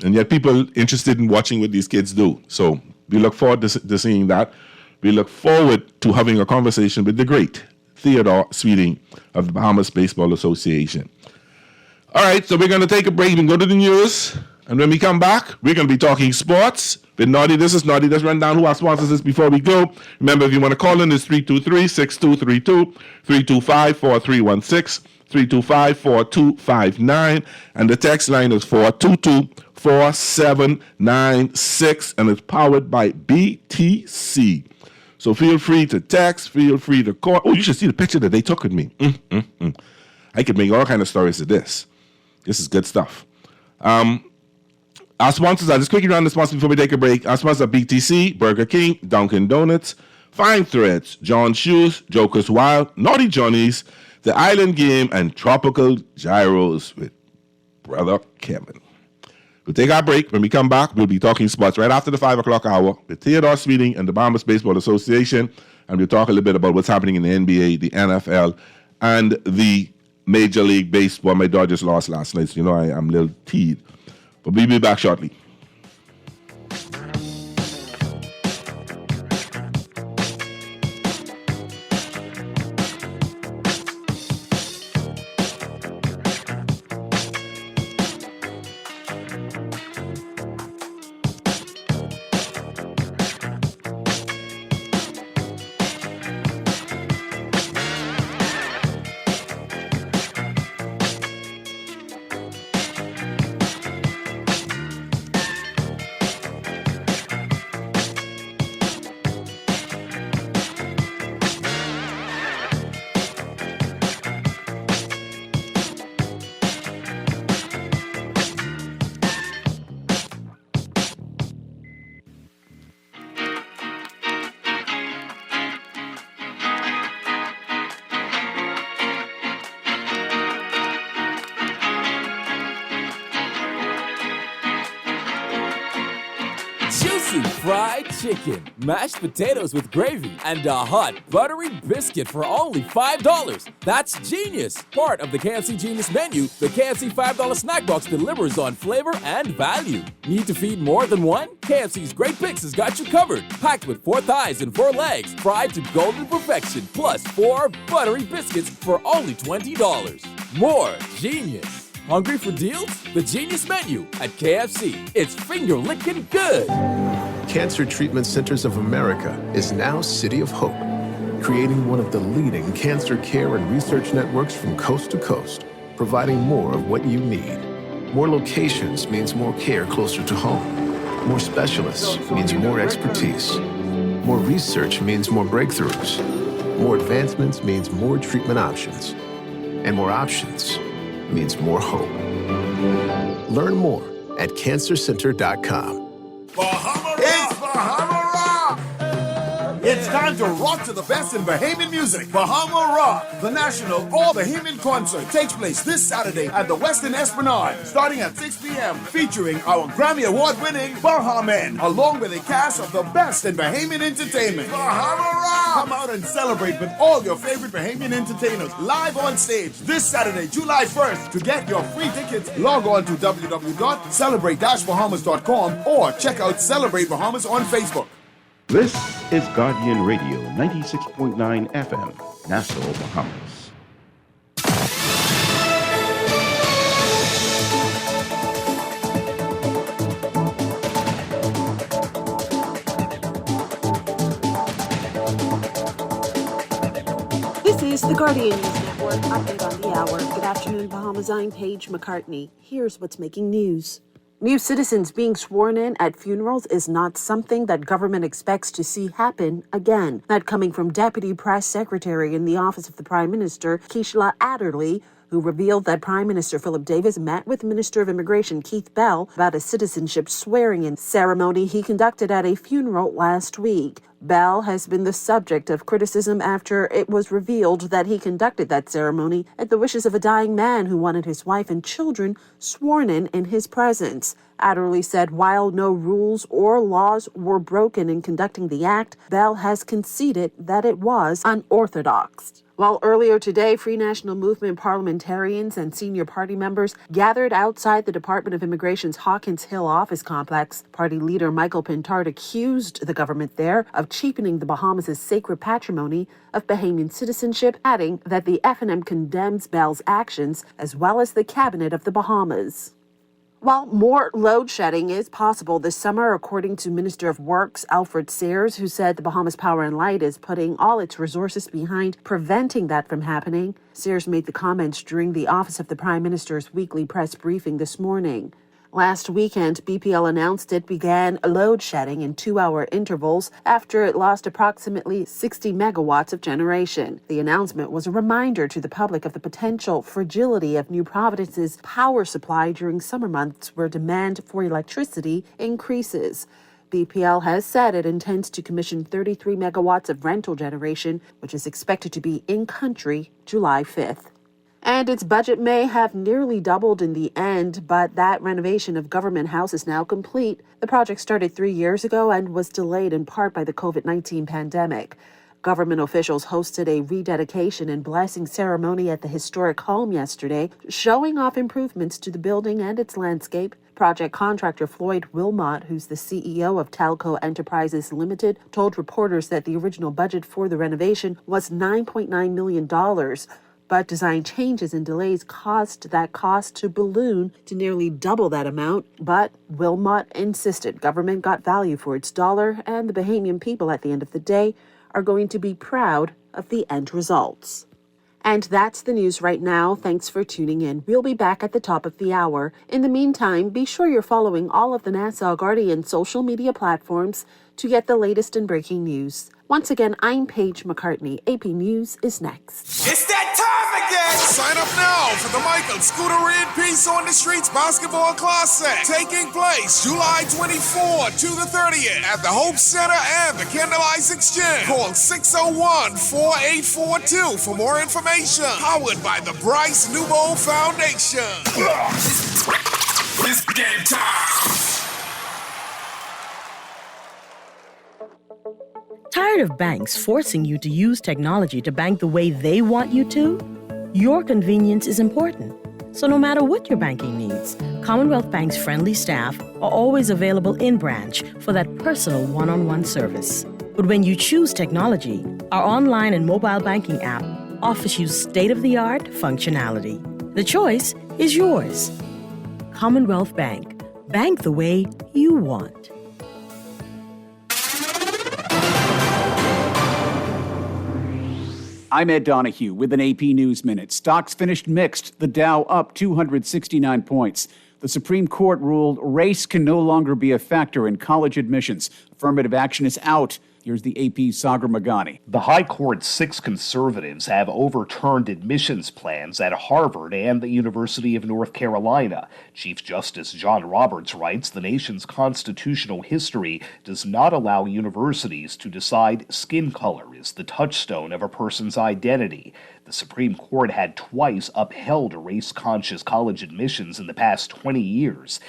and yet people interested in watching what these kids do. So we look forward to seeing that. We look forward to having a conversation with the great Theodore Sweeting of the Bahamas Baseball Association. All right, so we're going to take a break and go to the news. And when we come back, we're going to be talking sports with Naughty. This is Naughty. Let's run down who our sponsors is before we go. Remember, if you want to call in, it's 323-6232, 325-4316, 325-4259, and the text line is 422-4796, and it's powered by BTC. So feel free to text, feel free to call. Oh, you should see the picture that they took with me. I could make all kinds of stories of this. This is good stuff. Our sponsors, I'll just quickly run the sponsors before we take a break. Our sponsors are BTC, Burger King, Dunkin' Donuts, Fine Threads, John Shoes, Joker's Wild, Naughty Johnny's, The Island Game, and Tropical Gyros with Brother Kevin. We'll take our break. When we come back, we'll be talking sports right after the 5 o'clock hour with Theodore Sweeting and the Bahamas Baseball Association. And we'll talk a little bit about what's happening in the NBA, the NFL, and the Major League Baseball. My Dodgers lost last night, so I'm a little teed. But we'll be back shortly. juicy fried chicken, mashed potatoes with gravy, and a hot buttery biscuit for only $5. That's genius! Part of the KFC Genius menu, the KFC $5 snack box delivers on flavor and value. Need to feed more than one? KFC's Great Picks has got you covered. Packed with 4 thighs and 4 legs, fried to golden perfection, plus 4 buttery biscuits for only $20. More genius! Hungry for deals? The Genius Menu at KFC. It's finger-licking good. Cancer Treatment Centers of America is now City of Hope, creating one of the leading cancer care and research networks from coast to coast, providing more of what you need. More locations means more care closer to home. More specialists means more expertise. More research means more breakthroughs. More advancements means more treatment options. And more options means more hope. Learn more at cancercenter.com. It's Bahama Rock! It's time to rock to the best in Bahamian music. Bahama Rock, the national All Bahamian concert, takes place this Saturday at the Westin Esplanade, starting at 6 p.m., featuring our Grammy Award-winning Bahamen, along with a cast of the best in Bahamian entertainment. Bahama Rock! Come out and celebrate with all your favorite Bahamian entertainers live on stage this Saturday, July 1st. To get your free tickets, log on to www.celebrate-bahamas.com or check out Celebrate Bahamas on Facebook. This is Guardian Radio 96.9 FM, Nassau, Bahamas. This is the Guardian News Network update on the hour. Good afternoon, Bahamas. I'm Paige McCartney. Here's what's making news. New citizens being sworn in at funerals is not something that government expects to see happen again. That coming from Deputy Press Secretary in the Office of the Prime Minister, Keishla Adderley, who revealed that Prime Minister Philip Davis met with Minister of Immigration Keith Bell about a citizenship swearing-in ceremony he conducted at a funeral last week. Bell has been the subject of criticism after it was revealed that he conducted that ceremony at the wishes of a dying man who wanted his wife and children sworn in his presence. Adderley said while no rules or laws were broken in conducting the act, Bell has conceded that it was unorthodox. While earlier today, Free National Movement parliamentarians and senior party members gathered outside the Department of Immigration's Hawkins Hill office complex, party leader Michael Pintard accused the government there of cheapening the Bahamas' sacred patrimony of Bahamian citizenship, adding that the FNM condemns Bell's actions as well as the cabinet of the Bahamas. While more load shedding is possible this summer, according to Minister of Works Alfred Sayers, who said the Bahamas Power and Light is putting all its resources behind preventing that from happening. Sayers made the comments during the Office of the Prime Minister's weekly press briefing this morning. Last weekend, BPL announced it began load shedding in 2-hour intervals after it lost approximately 60 megawatts of generation. The announcement was a reminder to the public of the potential fragility of New Providence's power supply during summer months where demand for electricity increases. BPL has said it intends to commission 33 megawatts of rental generation, which is expected to be in country July 5th. And its budget may have nearly doubled in the end, but that renovation of Government House is now complete. The project started 3 years ago and was delayed in part by the COVID-19 pandemic. Government officials hosted a rededication and blessing ceremony at the historic home yesterday, showing off improvements to the building and its landscape. Project contractor Floyd Wilmot, who's the CEO of Talco Enterprises Limited, told reporters that the original budget for the renovation was $9.9 million. But design changes and delays caused that cost to balloon to nearly double that amount. But Wilmot insisted government got value for its dollar, and the Bahamian people at the end of the day are going to be proud of the end results. And that's the news right now. Thanks for tuning in. We'll be back at the top of the hour. In the meantime, be sure you're following all of the Nassau Guardian social media platforms to get the latest and breaking news. Once again, I'm Paige McCartney. AP News is next. It's that time again! Sign up now for the Michael Scooter and Peace on the Streets Basketball Classic, taking place July 24 to the 30th at the Hope Center and the Kendall Isaacs Gym. Call 601-4842 for more information. Powered by the Bryce Newbold Foundation. It's game time! Tired of banks forcing you to use technology to bank the way they want you to? Your convenience is important. So no matter what your banking needs, Commonwealth Bank's friendly staff are always available in branch for that personal one-on-one service. But when you choose technology, our online and mobile banking app offers you state-of-the-art functionality. The choice is yours. Commonwealth Bank. Bank the way you want. I'm Ed Donahue with an AP News Minute. Stocks finished mixed, the Dow up 269 points. The Supreme Court ruled race can no longer be a factor in college admissions. Affirmative action is out. Here's the AP's Sagar Magani. The High Court's 6 conservatives have overturned admissions plans at Harvard and the University of North Carolina. Chief Justice John Roberts writes the nation's constitutional history does not allow universities to decide skin color is the touchstone of a person's identity. The Supreme Court had twice upheld race-conscious college admissions in the past 20 years.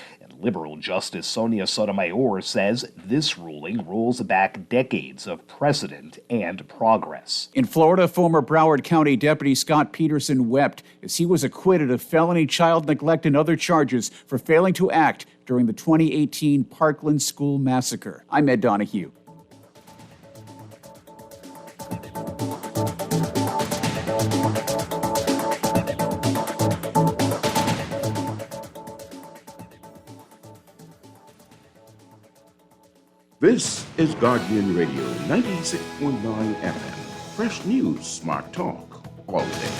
Liberal Justice Sonia Sotomayor says this ruling rolls back decades of precedent and progress. In Florida, former Broward County Deputy Scott Peterson wept as he was acquitted of felony child neglect and other charges for failing to act during the 2018 Parkland school massacre. I'm Ed Donahue. This is Guardian Radio 96.9 FM. Fresh news, smart talk, all day.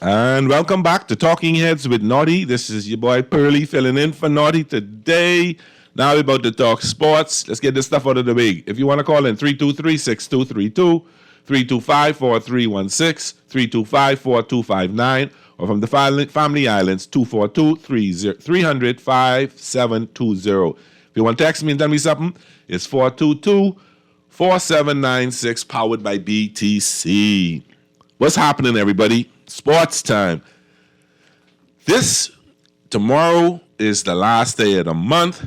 And welcome back to Talking Heads with Naughty. This is your boy Pearly filling in for Naughty today. Now we're about to talk sports. Let's get this stuff out of the way. If you want to call in, 323-6232, 325-4316, 325-4259, or from the Family Islands, 242-300-5720. If you want to text me and tell me something, it's 422-4796, powered by BTC. What's happening, everybody? Sports time. Tomorrow is the last day of the month.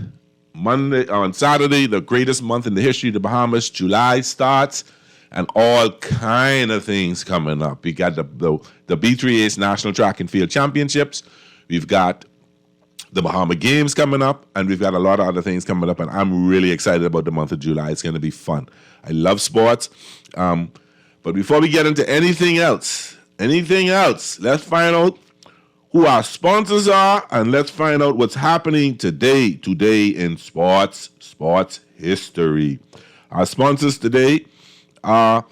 On Saturday, the greatest month in the history of the Bahamas, July starts, and all kind of things coming up. We got the B3A's National Track and Field Championships. We've got the Bahama Games coming up, and we've got a lot of other things coming up, and I'm really excited about the month of July. It's going to be fun. I love sports. But before we get into anything else, let's find out who our sponsors are, and let's find out what's happening today in sports history. Our sponsors today are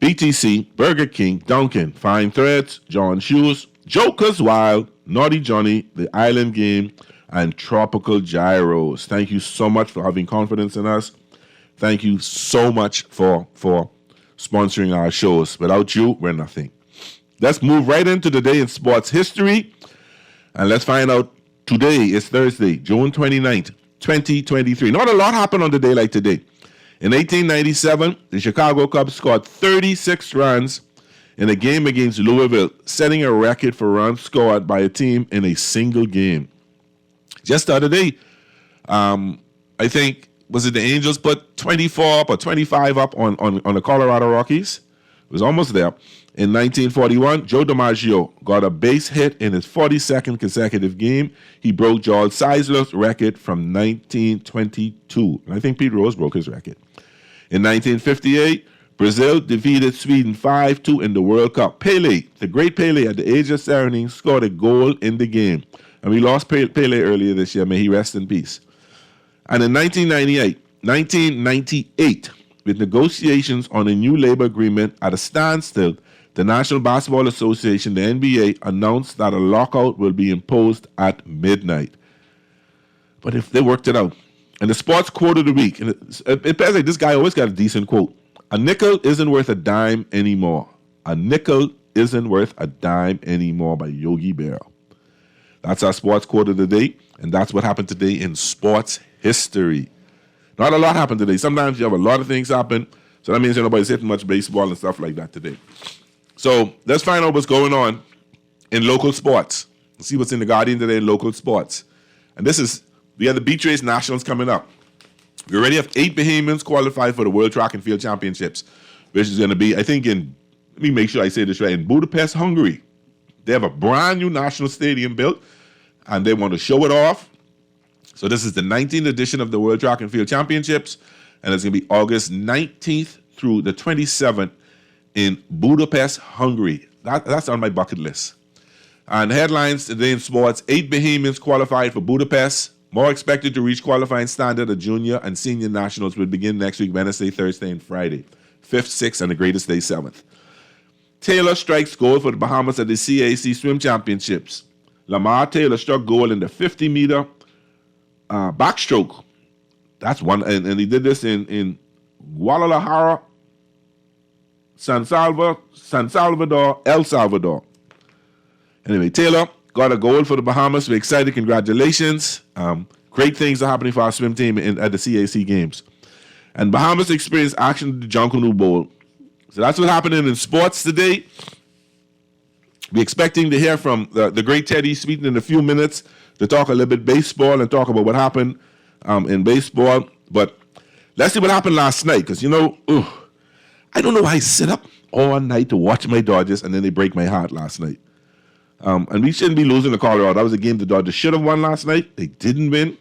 BTC, Burger King, Dunkin', Fine Threads, John Shoes, Jokers Wild, Naughty Johnny, The Island Game, and Tropical Gyros. Thank you so much for having confidence in us. Thank you so much for sponsoring our shows. Without you, we're nothing. Let's move right into the day in sports history, and let's find out. Today is Thursday, June 29th, 2023. Not a lot happened on the day like today. In 1897, the Chicago Cubs scored 36 runs in a game against Louisville, setting a record for runs scored by a team in a single game. Just the other day, I think, was it the Angels put 24 up or 25 up on the Colorado Rockies? It was almost there. In 1941, Joe DiMaggio got a base hit in his 42nd consecutive game. He broke George Seisler's record from 1922. And I think Pete Rose broke his record. In 1958, Brazil defeated Sweden 5-2 in the World Cup. Pele, the great Pele at the age of 17, scored a goal in the game. And we lost Pele earlier this year. May he rest in peace. And in 1998, with negotiations on a new labor agreement at a standstill, the National Basketball Association, the NBA, announced that a lockout will be imposed at midnight. But if they worked it out. And the sports quote of the week, and it appears like this guy always got a decent quote. A nickel isn't worth a dime anymore. A nickel isn't worth a dime anymore by Yogi Berra. That's our sports quote of the day, and that's what happened today in sports history. Not a lot happened today. Sometimes you have a lot of things happen, so that means nobody's hitting much baseball and stuff like that today. So let's find out what's going on in local sports. Let's see what's in the Guardian today in local sports. And we have the Beach Race Nationals coming up. We already have 8 Bahamians qualified for the World Track and Field Championships, which is going to be, I think, let me make sure I say this right, in Budapest, Hungary. They have a brand new national stadium built, and they want to show it off. So this is the 19th edition of the World Track and Field Championships, and it's going to be August 19th through the 27th in Budapest, Hungary. That's on my bucket list. And headlines today in sports, 8 Bahamians qualified for Budapest. More expected to reach qualifying standard at junior and senior nationals will begin next week, Wednesday, Thursday, and Friday. 5th, 6th, and the greatest day, 7th. Taylor strikes gold for the Bahamas at the CAC Swim Championships. Lamar Taylor struck gold in the 50-meter backstroke. That's one, and he did this in Guadalajara, San Salvador, El Salvador. Anyway, Taylor got a gold for the Bahamas. We're excited. Congratulations. Great things are happening for our swim team at the CAC Games. And Bahamas experienced action at the Junkanoo Bowl. So that's what's happening in sports today. We're expecting to hear from the great Teddy Sweeten in a few minutes to talk a little bit baseball and talk about what happened in baseball. But let's see what happened last night, because, I don't know why I sit up all night to watch my Dodgers and then they break my heart last night. And we shouldn't be losing to Colorado. That was a game the Dodgers should have won last night. They didn't win.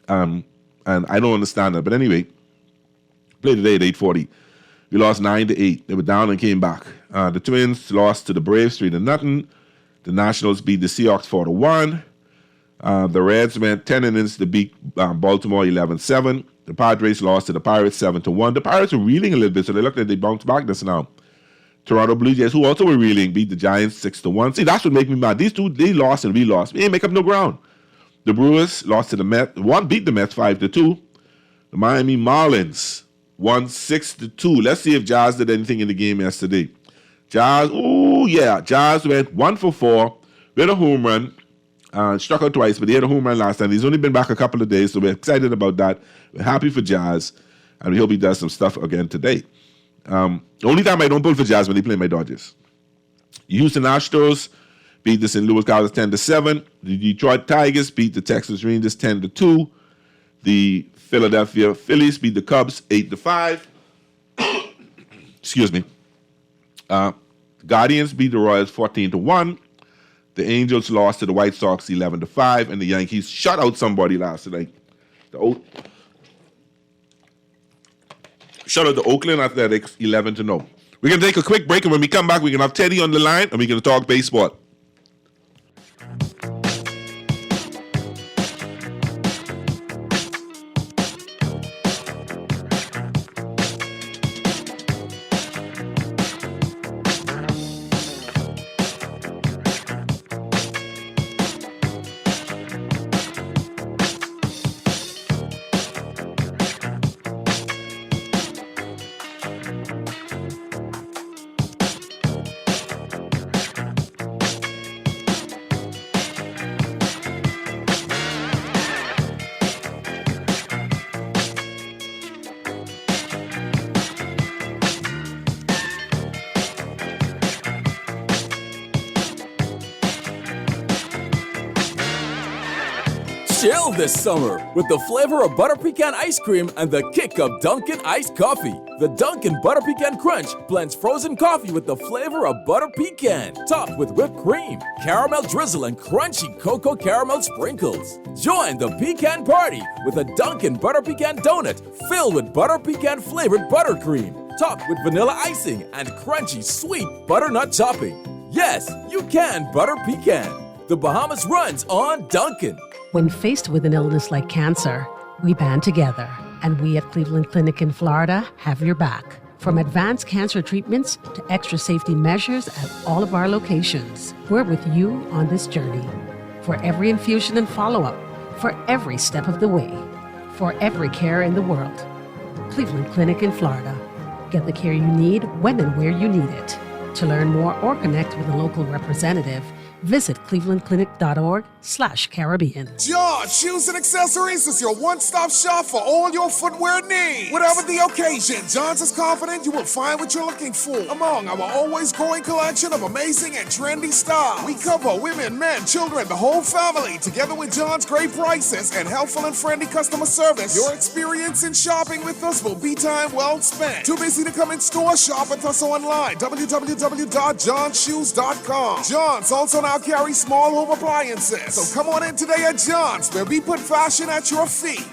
And I don't understand that. But anyway, played today at 8:40. We lost 9-8. They were down and came back. The Twins lost to the Braves 3-0. The Nationals beat the Seahawks 4-1. The Reds went 10 innings to beat Baltimore 11-7. The Padres lost to the Pirates 7-1. The Pirates were reeling a little bit, so they looked like they bounced back this now. Toronto Blue Jays, who also were reeling, beat the Giants 6-1. See, that's what made me mad. These two, they lost and we lost. We ain't make up no ground. The Brewers lost to the Mets. One beat the Mets 5-2. The Miami Marlins won 6-2. Let's see if Jazz did anything in the game yesterday. Jazz went 1 for 4 with a home run. Struck out twice, but he had a home run last time. He's only been back a couple of days, so we're excited about that. We're happy for Jazz, and we hope he does some stuff again today. The only time I don't pull for Jazz when they play my Dodgers. Houston Astros beat the St. Louis Cardinals 10-7. The Detroit Tigers beat the Texas Rangers 10-2. The Philadelphia Phillies beat the Cubs 8-5. Excuse me. The Guardians beat the Royals 14-1. The Angels lost to the White Sox 11-5, and the Yankees shut out somebody last night. Shut out the Oakland Athletics 11-0. We're going to take a quick break, and when we come back, we're going to have Teddy on the line, and we're going to talk baseball. Chill this summer with the flavor of butter pecan ice cream and the kick of Dunkin' iced coffee. The Dunkin' Butter Pecan Crunch blends frozen coffee with the flavor of butter pecan, topped with whipped cream, caramel drizzle, and crunchy cocoa caramel sprinkles. Join the pecan party with a Dunkin' Butter Pecan donut filled with butter pecan flavored buttercream, topped with vanilla icing and crunchy sweet butternut topping. Yes, you can butter pecan. The Bahamas runs on Dunkin'. When faced with an illness like cancer, we band together, and we at Cleveland Clinic in Florida have your back. From advanced cancer treatments to extra safety measures at all of our locations, we're with you on this journey. For every infusion and follow-up, for every step of the way, for every care in the world. Cleveland Clinic in Florida. Get the care you need when and where you need it. To learn more or connect with a local representative, Visit clevelandclinic.org/Caribbean. John Shoes and Accessories is your one-stop shop for all your footwear needs. Whatever the occasion, John's is confident you will find what you're looking for among our always growing collection of amazing and trendy styles. We cover women, men, children, the whole family. Together with John's great prices and helpful and friendly customer service, your experience in shopping with us will be time well spent. Too busy to come in store? Shop with us online. www.johnshoes.com. John's also now carries small home appliances. So come on in today at John's, where we put fashion at your feet.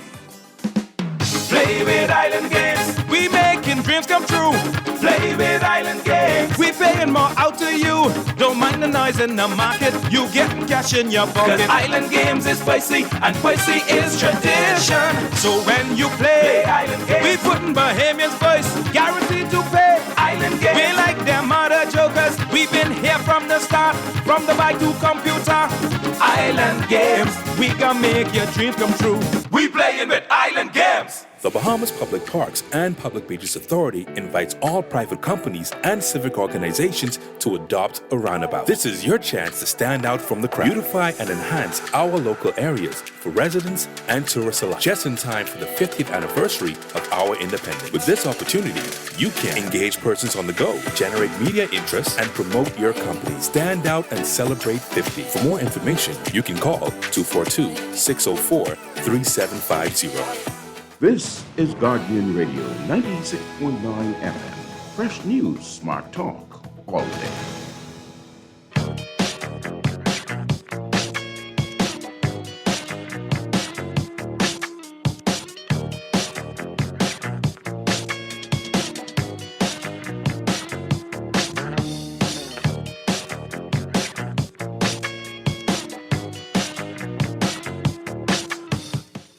Play with Island Games. We making dreams come true. Play with Island Games. We paying more out to you. Don't mind the noise in the market. You getting cash in your pocket. 'Cause Island Games is spicy and spicy is tradition. So when you play Island Games, we putting Bahamians first. Guaranteed to pay. Island Games. We like them other jokers. We've been here from the start. From the bike to computer. Island Games. We can make your dreams come true. We playing with Island Games. The Bahamas Public Parks and Public Beaches Authority invites all private companies and civic organizations to adopt a roundabout. This is your chance to stand out from the crowd, beautify and enhance our local areas for residents and tourists alike, just in time for the 50th anniversary of our independence. With this opportunity, you can engage persons on the go, generate media interest, and promote your company. Stand out and celebrate 50. For more information, you can call 242-604-3750. This is Guardian Radio 96.9 FM. Fresh news, smart talk, all day.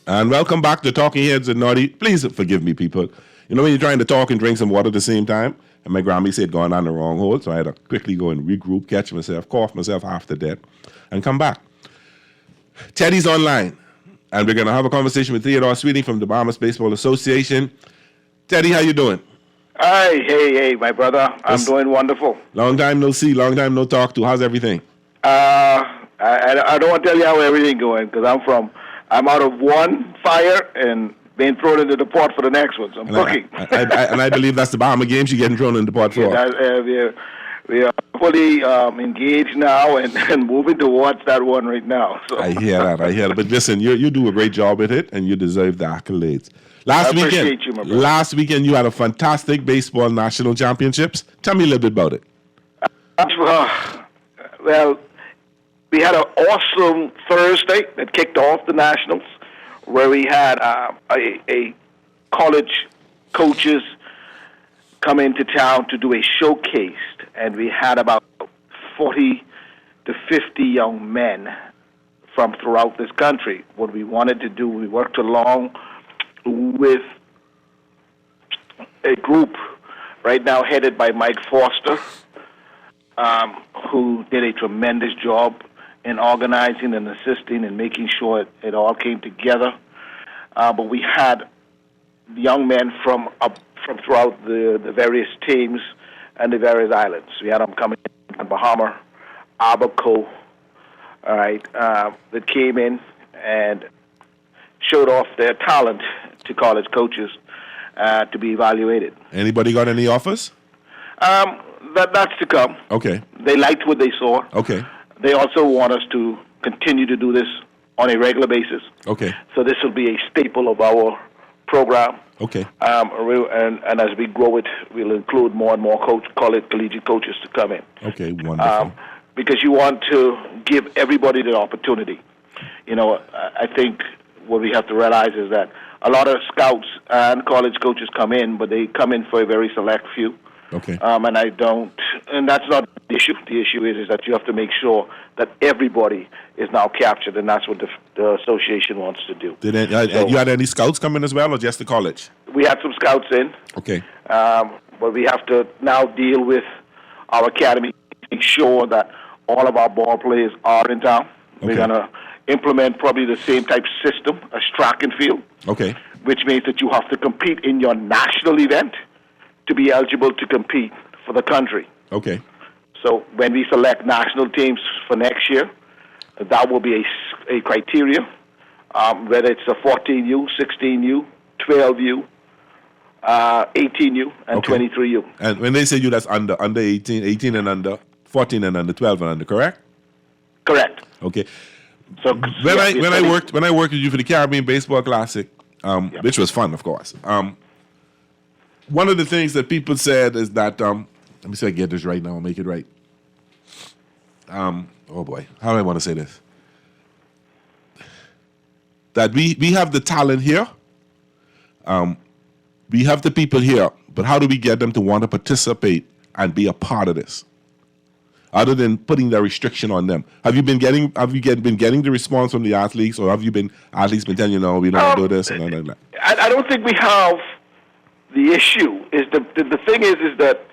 And welcome back to Talking Heads and Naughty. Please forgive me, people. You know when you're trying to talk and drink some water at the same time? And my Grammy said going on the wrong hole, so I had to quickly go and regroup, catch myself, cough myself after that, and come back. Teddy's online, and we're going to have a conversation with Theodore Sweeting from the Bahamas Baseball Association. Teddy, how you doing? Hi, hey, my brother. I'm doing wonderful. Long time no see, long time no talk to. How's everything? I don't want to tell you how everything going, because I'm out of one fire and being thrown into the pot for the next one. So I'm cooking. I believe that's the Bahama Games you're getting thrown into the pot for. We are fully engaged now and moving towards that one right now. So. I hear that. But listen, you do a great job with it, and you deserve the accolades. Last weekend you had a fantastic baseball national championships. Tell me a little bit about it. Well, we had an awesome Thursday that kicked off the Nationals, where we had a college coaches come into town to do a showcase, and we had about 40 to 50 young men from throughout this country. What we wanted to do, we worked along with a group right now headed by Mike Foster, who did a tremendous job in organizing and assisting and making sure it all came together. But we had young men from throughout the various teams and the various islands. We had them coming in Bahama, Abaco, all right, that came in and showed off their talent to college coaches to be evaluated. Anybody got any offers? That's to come. Okay. They liked what they saw. Okay. They also want us to continue to do this on a regular basis. Okay. So this will be a staple of our program. Okay. And as we grow it, we'll include more and more collegiate coaches to come in. Okay, wonderful. Because you want to give everybody the opportunity. You know, I think what we have to realize is that a lot of scouts and college coaches come in, but they come in for a very select few. Okay. And that's not the issue. The issue is that you have to make sure that everybody is now captured, and that's what the association wants to do. You had any scouts come in as well, or just the college? We had some scouts in. Okay. But we have to now deal with our academy, make sure that all of our ball players are in town. Okay. We're going to implement probably the same type system as track and field. Okay. Which means that you have to compete in your national event to be eligible to compete for the country. Okay. So when we select national teams for next year, that will be a criteria, whether it's a 14U, 16U, 12U, 18U, and 23U. And when they say you, that's under 18, 18 and under, 14 and under, 12 and under, correct? Correct. Okay. So when I worked with you for the Caribbean Baseball Classic, which was fun, of course. One of the things that people said is that let me see if I get this right now. I'll make it right. Oh boy, how do I want to say this? That we have the talent here. We have the people here, but how do we get them to want to participate and be a part of this? Other than putting the restriction on them, have you been getting the response from the athletes, or have athletes been telling you, no, we don't do this and all that? I don't think we have the issue. Is the thing is that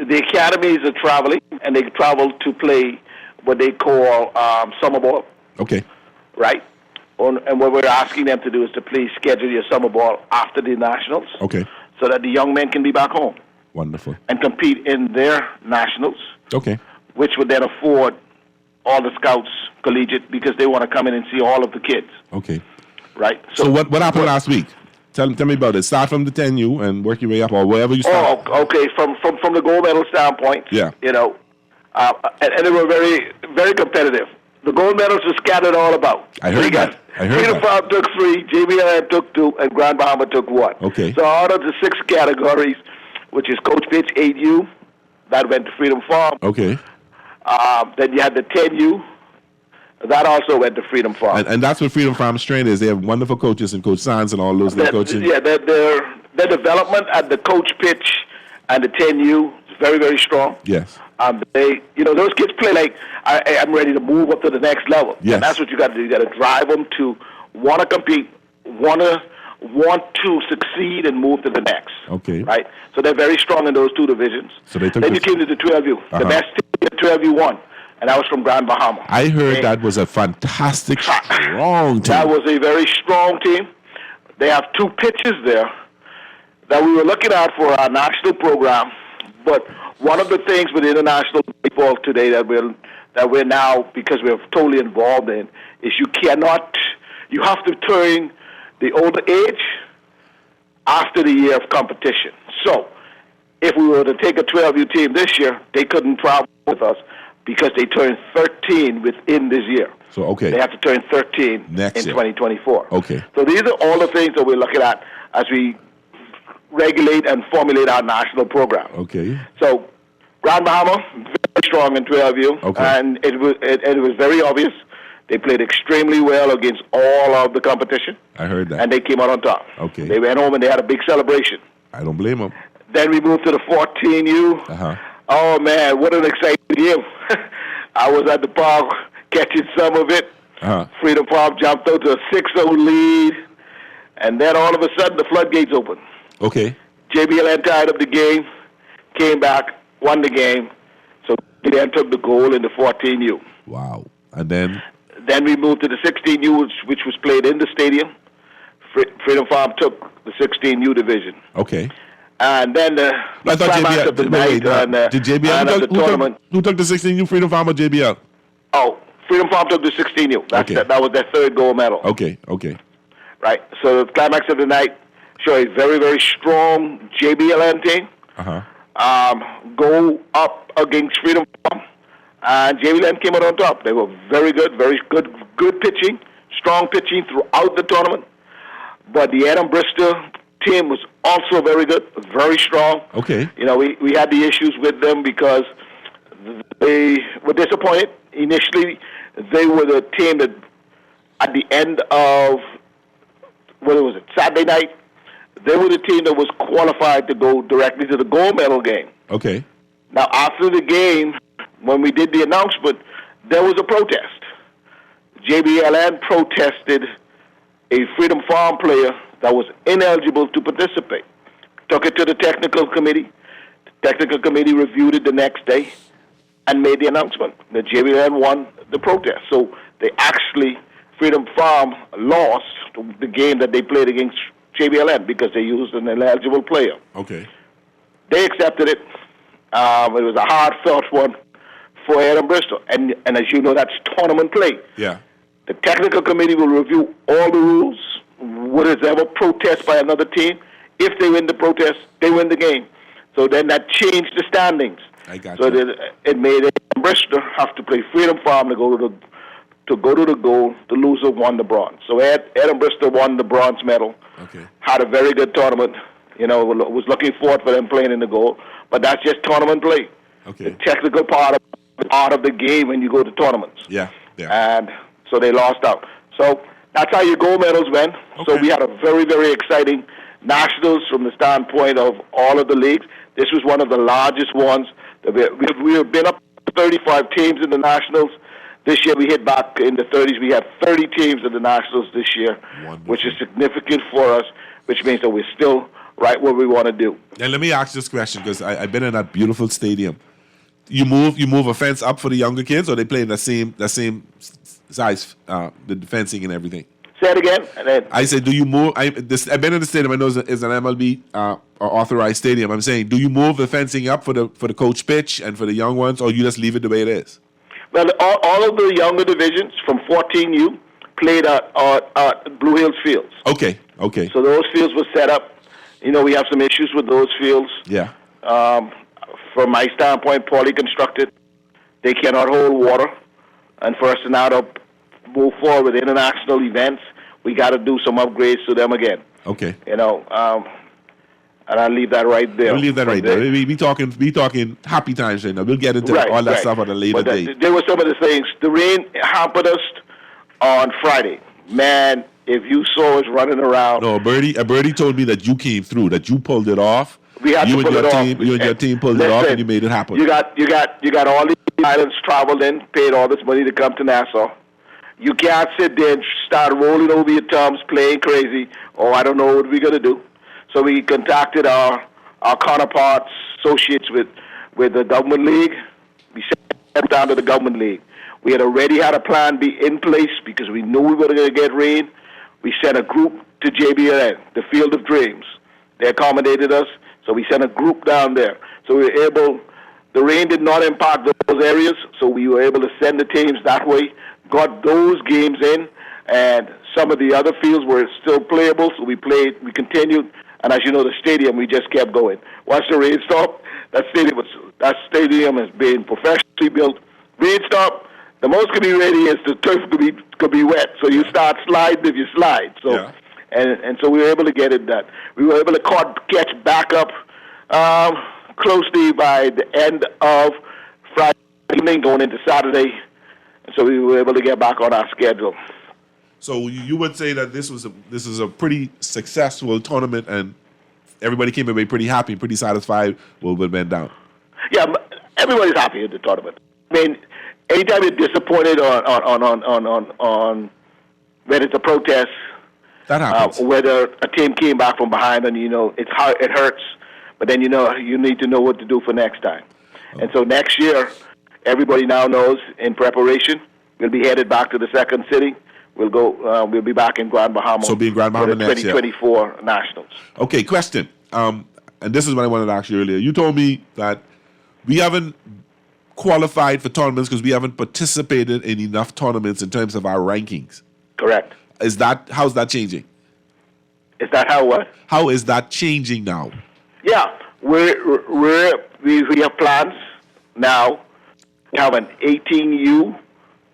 the academies are traveling, and they travel to play what they call summer ball. Okay. Right. And what we're asking them to do is to please schedule your summer ball after the nationals. Okay. So that the young men can be back home. Wonderful. And compete in their nationals. Okay. Which would then afford all the scouts collegiate, because they want to come in and see all of the kids. Okay. Right. So what happened last week? Tell me about it. Start from the 10U and work your way up, or wherever you start. Oh, okay. From the gold medal standpoint. Yeah. You know, and they were very, very competitive. The gold medals were scattered all about. I heard that. Freedom Farm took 3, JBLN took 2, and Grand Bahama took 1. Okay. So out of the 6 categories, which is Coach Pitch 8U, that went to Freedom Farm. Okay. Then you had the 10U, that also went to Freedom Farm. And that's what Freedom Farm strength is. They have wonderful coaches, and Coach Sands and all those coaches. Yeah, their development at the Coach Pitch and the 10U is very, very strong. Yes. Those kids play like, I'm ready to move up to the next level. Yes. And that's what you got to do. You got to drive them to want to compete, want to succeed and move to the next. Okay. Right? So they're very strong in those 2 divisions. So they took then you came to the 12U. The best team in 12U won, and that was from Grand Bahama. I heard that was a fantastic, strong team. That was a very strong team. They have 2 pitches there that we were looking at for our national program, but one of the things with international baseball today that we're now, because we're totally involved in, is you have to turn the older age after the year of competition. So if we were to take a 12U team this year, they couldn't travel with us because they turned 13 within this year. So, okay. They have to turn 13 Next in year. 2024. Okay. So these are all the things that we're looking at as we regulate and formulate our national program. Okay. So Grand Bahama, very strong in 12U, Okay. and it was very obvious. They played extremely well against all of the competition, I heard that. and they came out on top. Okay. They went home and they had a big celebration. I don't blame them. Then we moved to the 14U. Uh-huh. Oh, man, what an exciting game. I was at the park catching some of it. Uh-huh. Freedom Farm jumped out to a 6-0 lead, and then all of a sudden the floodgates opened. Okay. JBLN tied up the game, came back, won the game, so we then took the goal in the 14U. Wow. And then? Then we moved to the 16U, which was played in the stadium. Freedom Farm took the 16U division. Okay. And then the climax of the night did JBL who took the 16U, Freedom Farm or JBL? Oh, Freedom Farm took the 16U. That was their 3rd gold medal. Okay. Right. So the climax of the night showed a very, very strong JBLN team. Go up against Freedom Farm, and JBLN came out on top. They were very good pitching, strong pitching throughout the tournament. But the Adam Bristol team was also very good, very strong. Okay. We had the issues with them because they were disappointed. Initially, they were the team that, at the end of, Saturday night, they were the team that was qualified to go directly to the gold medal game. Okay. Now, after the game, when we did the announcement, there was a protest. JBLN protested a Freedom Farm player that was ineligible to participate. Took it to the technical committee. The technical committee reviewed it the next day and made the announcement that JBLN won the protest. So they actually, Freedom Farm lost the game that they played against JBLN because they used an ineligible player. Okay. They accepted it, It was a hard-fought one for Adam Bristol. And as you know, that's tournament play. Yeah. The technical committee will review all the rules. What is ever protest by another team? If they win the protest, they win the game. So then that changed the standings. I got so you. it made Bristol have to play Freedom Farm to go to the goal. The loser won the bronze. So Adam Bristol won the bronze medal. Okay. Had a very good tournament. You know, was looking forward for them playing in the goal. But that's just tournament play. Okay. The technical part of the game when you go to tournaments. Yeah. Yeah. And so they lost out. So that's how your gold medals went. Okay. So we had a very, very exciting nationals from the standpoint of all of the leagues. This was one of the largest ones. We have been up to 35 teams in the nationals. This year we hit back in the 30s. We have 30 teams in the nationals this year, which is significant for us, which means that we're still right where we want to do. And let me ask this question, because I've been in that beautiful stadium. You move a fence up for the younger kids, or they play in the same size, the fencing and everything? Say it again. And then, I said, do you move? I've been in the stadium. I know it's an MLB authorized stadium. I'm saying, do you move the fencing up for the coach pitch and for the young ones, or you just leave it the way it is? Well, all of the younger divisions from 14U played at Blue Hills Fields. Okay. So those fields were set up. You know, we have some issues with those fields. Yeah. From my standpoint, poorly constructed. They cannot hold water. And for us to now to move forward with international events, we got to do some upgrades to them again. Okay. You know, and I'll leave that right there. We'll leave that right there. We talking happy times right now. We'll get into all that stuff at a later date. There were some of the things. The rain hampered us on Friday. Man, if you saw us running around. No, a birdie told me that you came through, that you pulled it off. We had to pull it off. You and your team pulled it off, and you made it happen. You got all these islands traveled in, paid all this money to come to Nassau. You can't sit there and start rolling over your thumbs, playing crazy. Oh, I don't know what we're going to do. So we contacted our counterparts, associates with the government league. We sent them down to the government league. We had already had a plan B in place because we knew we were going to get rain. We sent a group to JBLN, the Field of Dreams. They accommodated us, so we sent a group down there. So we were able, the rain did not impact those areas, so we were able to send the teams that way, got those games in, and some of the other fields were still playable, so we continued. And as you know, the stadium, we just kept going. Once the rain stopped, that stadium has been professionally built. Rain stopped, the most could be ready is the turf could be wet. So you start sliding if you slide. So yeah. and so we were able to get it done. We were able to catch back up closely by the end of Friday evening, going into Saturday. And so we were able to get back on our schedule. So you would say that this is a pretty successful tournament, and everybody came away pretty happy, pretty satisfied with what went down. Yeah, everybody's happy at the tournament. I mean, anytime you're disappointed on whether it's a protest, that happens. Whether a team came back from behind, and it hurts, but then you need to know what to do for next time. Oh. And so next year, everybody now knows in preparation. We'll be headed back to the second city. We'll go. We'll be back in Grand Bahama. So be in Grand Bahama next year. 2024 Nationals. Okay, question. And this is what I wanted to ask you earlier. You told me that we haven't qualified for tournaments because we haven't participated in enough tournaments in terms of our rankings. Correct. How's that changing? Is that how what? How is that changing now? Yeah, we have plans now. We have an 18U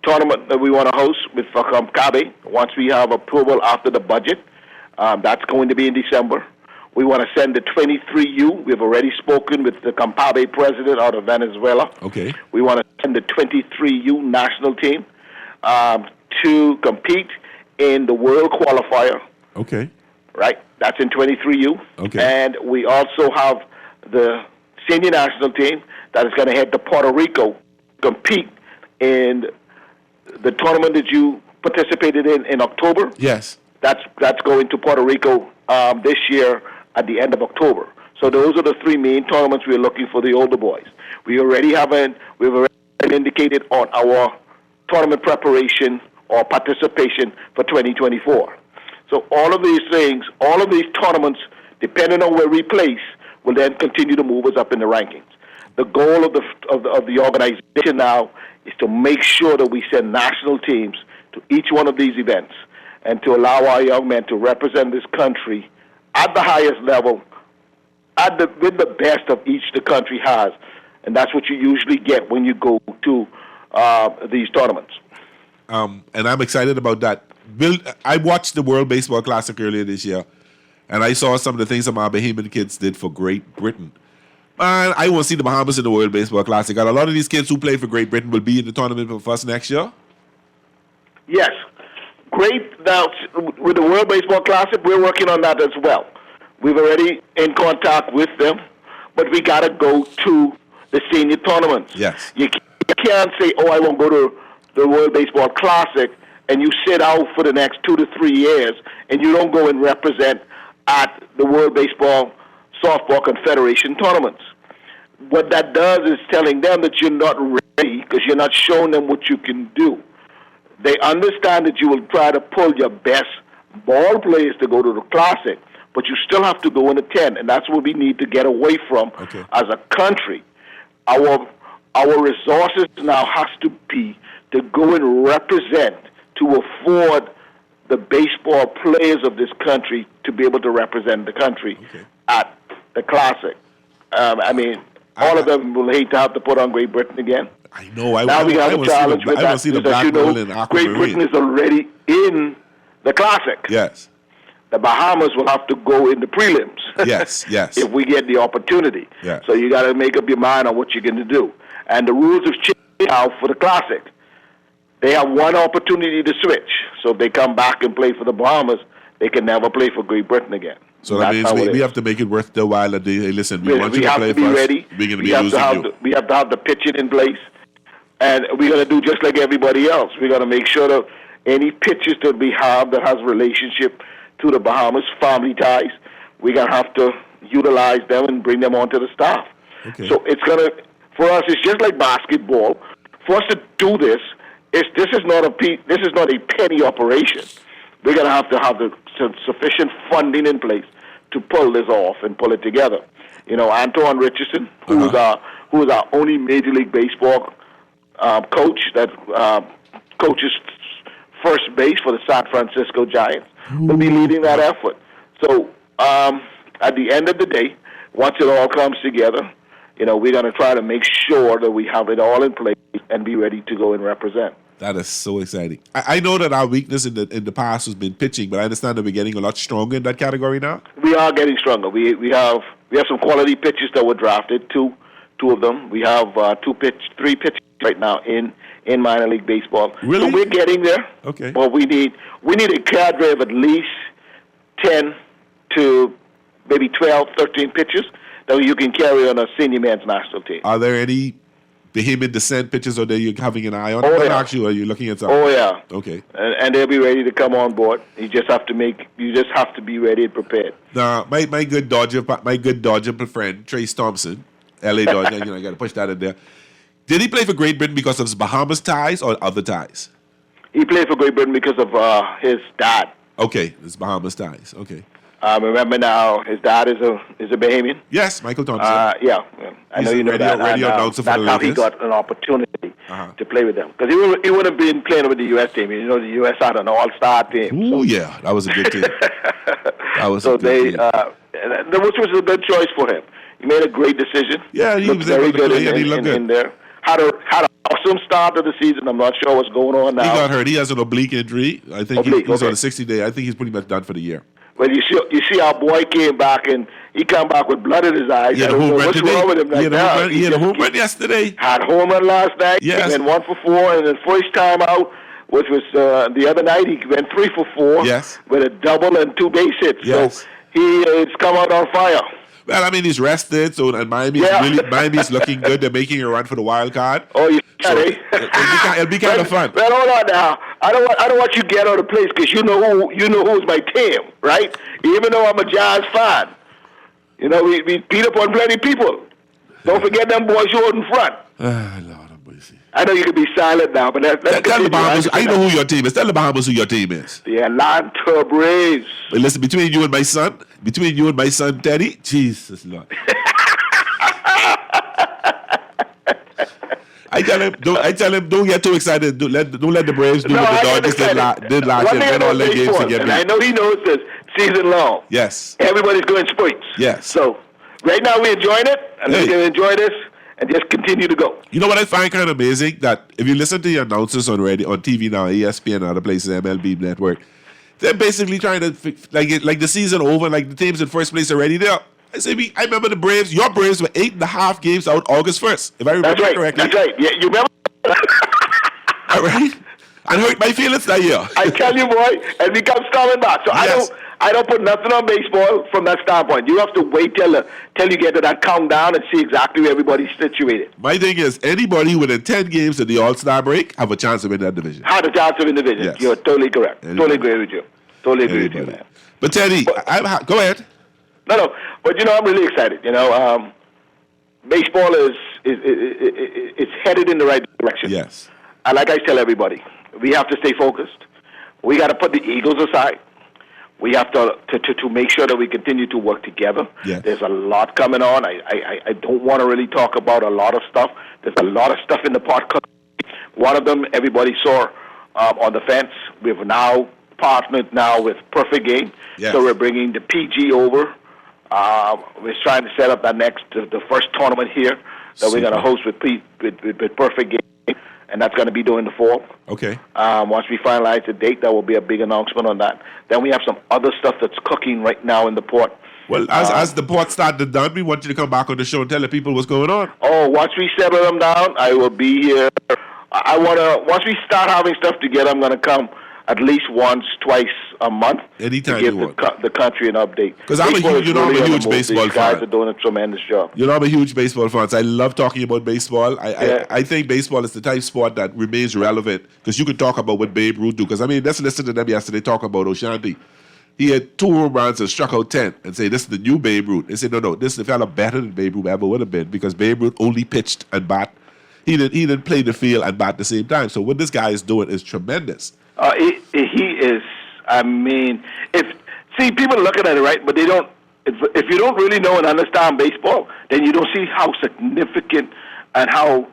tournament that we want to host with Kabe once we have approval after the budget. That's going to be in December. We want to send the 23U. We've already spoken with the Campabe president out of Venezuela. Okay. We want to send the 23U national team to compete in the World Qualifier. Okay. Right? That's in 23U. Okay. And we also have the senior national team that is going to head to Puerto Rico, compete in the tournament that you participated in October. Yes. That's going to Puerto Rico this year at the end of October. So those are the three main tournaments we're looking for the older boys. We've already indicated on our tournament preparation or participation for 2024. So all of these things, all of these tournaments, depending on where we place, will then continue to move us up in the rankings. the goal of the organization now is to make sure that we send national teams to each one of these events and to allow our young men to represent this country at the highest level, with the best of each the country has. And that's what you usually get when you go to these tournaments. And I'm excited about that. Bill, I watched the World Baseball Classic earlier this year, and I saw some of the things some of our Bahamian kids did for Great Britain. Man, I want to see the Bahamas in the World Baseball Classic. And a lot of these kids who play for Great Britain will be in the tournament for us next year. Yes. Great. Now, with the World Baseball Classic, we're working on that as well. We've already in contact with them, but we got to go to the senior tournaments. Yes. You can't say, oh, I won't go to the World Baseball Classic, and you sit out for the next 2 to 3 years, and you don't go and represent at the World Baseball Softball Confederation tournaments. What that does is telling them that you're not ready because you're not showing them what you can do. They understand that you will try to pull your best ball players to go to the Classic, but you still have to go and attend, and that's what we need to get away from as a country. Our resources now has to be to go and represent, to afford the baseball players of this country to be able to represent the country at the Classic. I mean, all of them will hate to have to put on Great Britain again. I know. Now we have a challenge with that. Because you know, Great Britain is already in the Classic. Yes. The Bahamas will have to go in the prelims. Yes, yes. If we get the opportunity. Yes. So you got to make up your mind on what you're going to do. And the rules have changed now for the Classic. They have one opportunity to switch. So if they come back and play for the Bahamas, they can never play for Great Britain again. So that means we have to make it worth the while. That they listen, we want you to play for us. We have to be ready. We're going to be using you. We have to have the pitching in place. And we're going to do just like everybody else. We're going to make sure that any pitches that we have that has relationship to the Bahamas, family ties, we're going to have to utilize them and bring them onto the staff. Okay. So it's going to, for us, it's just like basketball. For us to do this, this is not a penny operation. We're going to have the sufficient funding in place to pull this off and pull it together. You know, Antoine Richardson, who is our only Major League Baseball coach that coaches first base for the San Francisco Giants, will be leading that effort. So at the end of the day, once it all comes together, you know, we're going to try to make sure that we have it all in place and be ready to go and represent. That is so exciting. I know that our weakness in the past has been pitching, but I understand that we're getting a lot stronger in that category now. We are getting stronger. We have some quality pitchers that were drafted, two of them. We have three pitchers right now in minor league baseball. Really? So we're getting there. Okay. But we need a cadre of at least 10 to maybe 12, 13 pitchers that you can carry on a senior men's national team. Are there any Bahamian descent pitchers or that you're having an eye on? Oh, yeah. Actually, are you looking at something? Oh, yeah. Okay. And they'll be ready to come on board. You just have to be ready and prepared. Now, my good Dodger friend, Trace Thompson, LA Dodger, I got to push that in there. Did he play for Great Britain because of his Bahamas ties or other ties? He played for Great Britain because of his dad. Okay, his Bahamas ties. Okay. Remember now, his dad is a Bahamian. Yes, Michael Thompson. Yeah, I know you know that. That's how he got an opportunity to play with them. Because he would have been playing with the U.S. team. You know, the U.S. had an all-star team. Oh, yeah, that was a good team. Which was a good choice for him. He made a great decision. Yeah, he was able to play and he looked good. In there. Had an awesome start of the season. I'm not sure what's going on now. He got hurt. He has an oblique injury. I think he's on a 60-day. I think he's pretty much done for the year. Well, you see our boy came back and he come back with blood in his eyes. He had a home run today. What's wrong with him right now? He had a home run yesterday. Had home run last night. Yes. And 1 for 4. And then first time out, which was the other night, he went 3 for 4. Yes. With a double and 2 base hits. Yes. So he's come out on fire. Well, I mean, he's rested, and Miami's looking good. They're making a run for the wild card. Oh, yeah. So it'll be kind of fun. Well, hold on now. I don't want you to get out of place because you know who's my team, right? Even though I'm a Giants fan, you know we beat up on plenty of people. Don't forget them boys you hold in front. Lord have mercy. I know you can be silent now, but tell the Bahamas. I know who your team is. Tell the Bahamas who your team is. The Atlanta Braves. But listen, between you and my son Teddy, Jesus Lord. I tell him, don't get too excited. Don't let the Braves do what the Dodgers did last year. Win all their games to get beat. I know he knows this season long. Yes. Everybody's going spurts. Yes. So right now we're enjoying it, and we're going to enjoy this and just continue to go. You know what I find kind of amazing? That if you listen to the announcers on TV now, ESPN and other places, MLB Network, they're basically trying to, like the season over, like the team's in first place already there. I remember the Braves, your Braves were 8.5 games out August 1st, if I remember correctly. That's right. Yeah, you remember? All right. And hurt my feelings that year. I tell you, boy, and we come storming back. So yes. I don't put nothing on baseball from that standpoint. You have to wait till you get to that countdown and see exactly where everybody's situated. My thing is, anybody within 10 games of the All-Star break have a chance to win that division. Have a chance to win the division. Yes. You're totally correct. Totally agree with you. Totally agree with you, man. But Teddy, go ahead. No, but I'm really excited. Baseball is headed in the right direction. Yes. And like I tell everybody, we have to stay focused. We got to put the egos aside. We have to make sure that we continue to work together. Yes. There's a lot coming on. I don't want to really talk about a lot of stuff. There's a lot of stuff in the pot. One of them, everybody saw on the fence. We've now partnered with Perfect Game. Yes. So we're bringing the PG over. We're trying to set up the first tournament here that we're going to host with Perfect Game, and that's going to be during the fall. Okay. Once we finalize the date, that will be a big announcement on that. Then we have some other stuff that's cooking right now in the port. Well, as the port started down, we want you to come back on the show and tell the people what's going on. Oh, once we settle them down, I will be here. Once we start having stuff together, I'm going to come at least once, twice a month. Anytime to give you want. the country an update. Because I'm a huge baseball These fan. guys are doing a tremendous job. I'm a huge baseball fan. So I love talking about baseball. I think baseball is the type of sport that remains relevant because you can talk about what Babe Ruth do. Because, let's listen to them yesterday talk about O'Shanti. He had 2 home runs and struck out 10 and say, this is the new Babe Ruth. They said, no, this is the fella better than Babe Ruth ever would have been because Babe Ruth only pitched and bat. He didn't play the field and bat at the same time. So what this guy is doing is tremendous. He is. People are looking at it, right? But they don't. If you don't really know and understand baseball, then you don't see how significant and how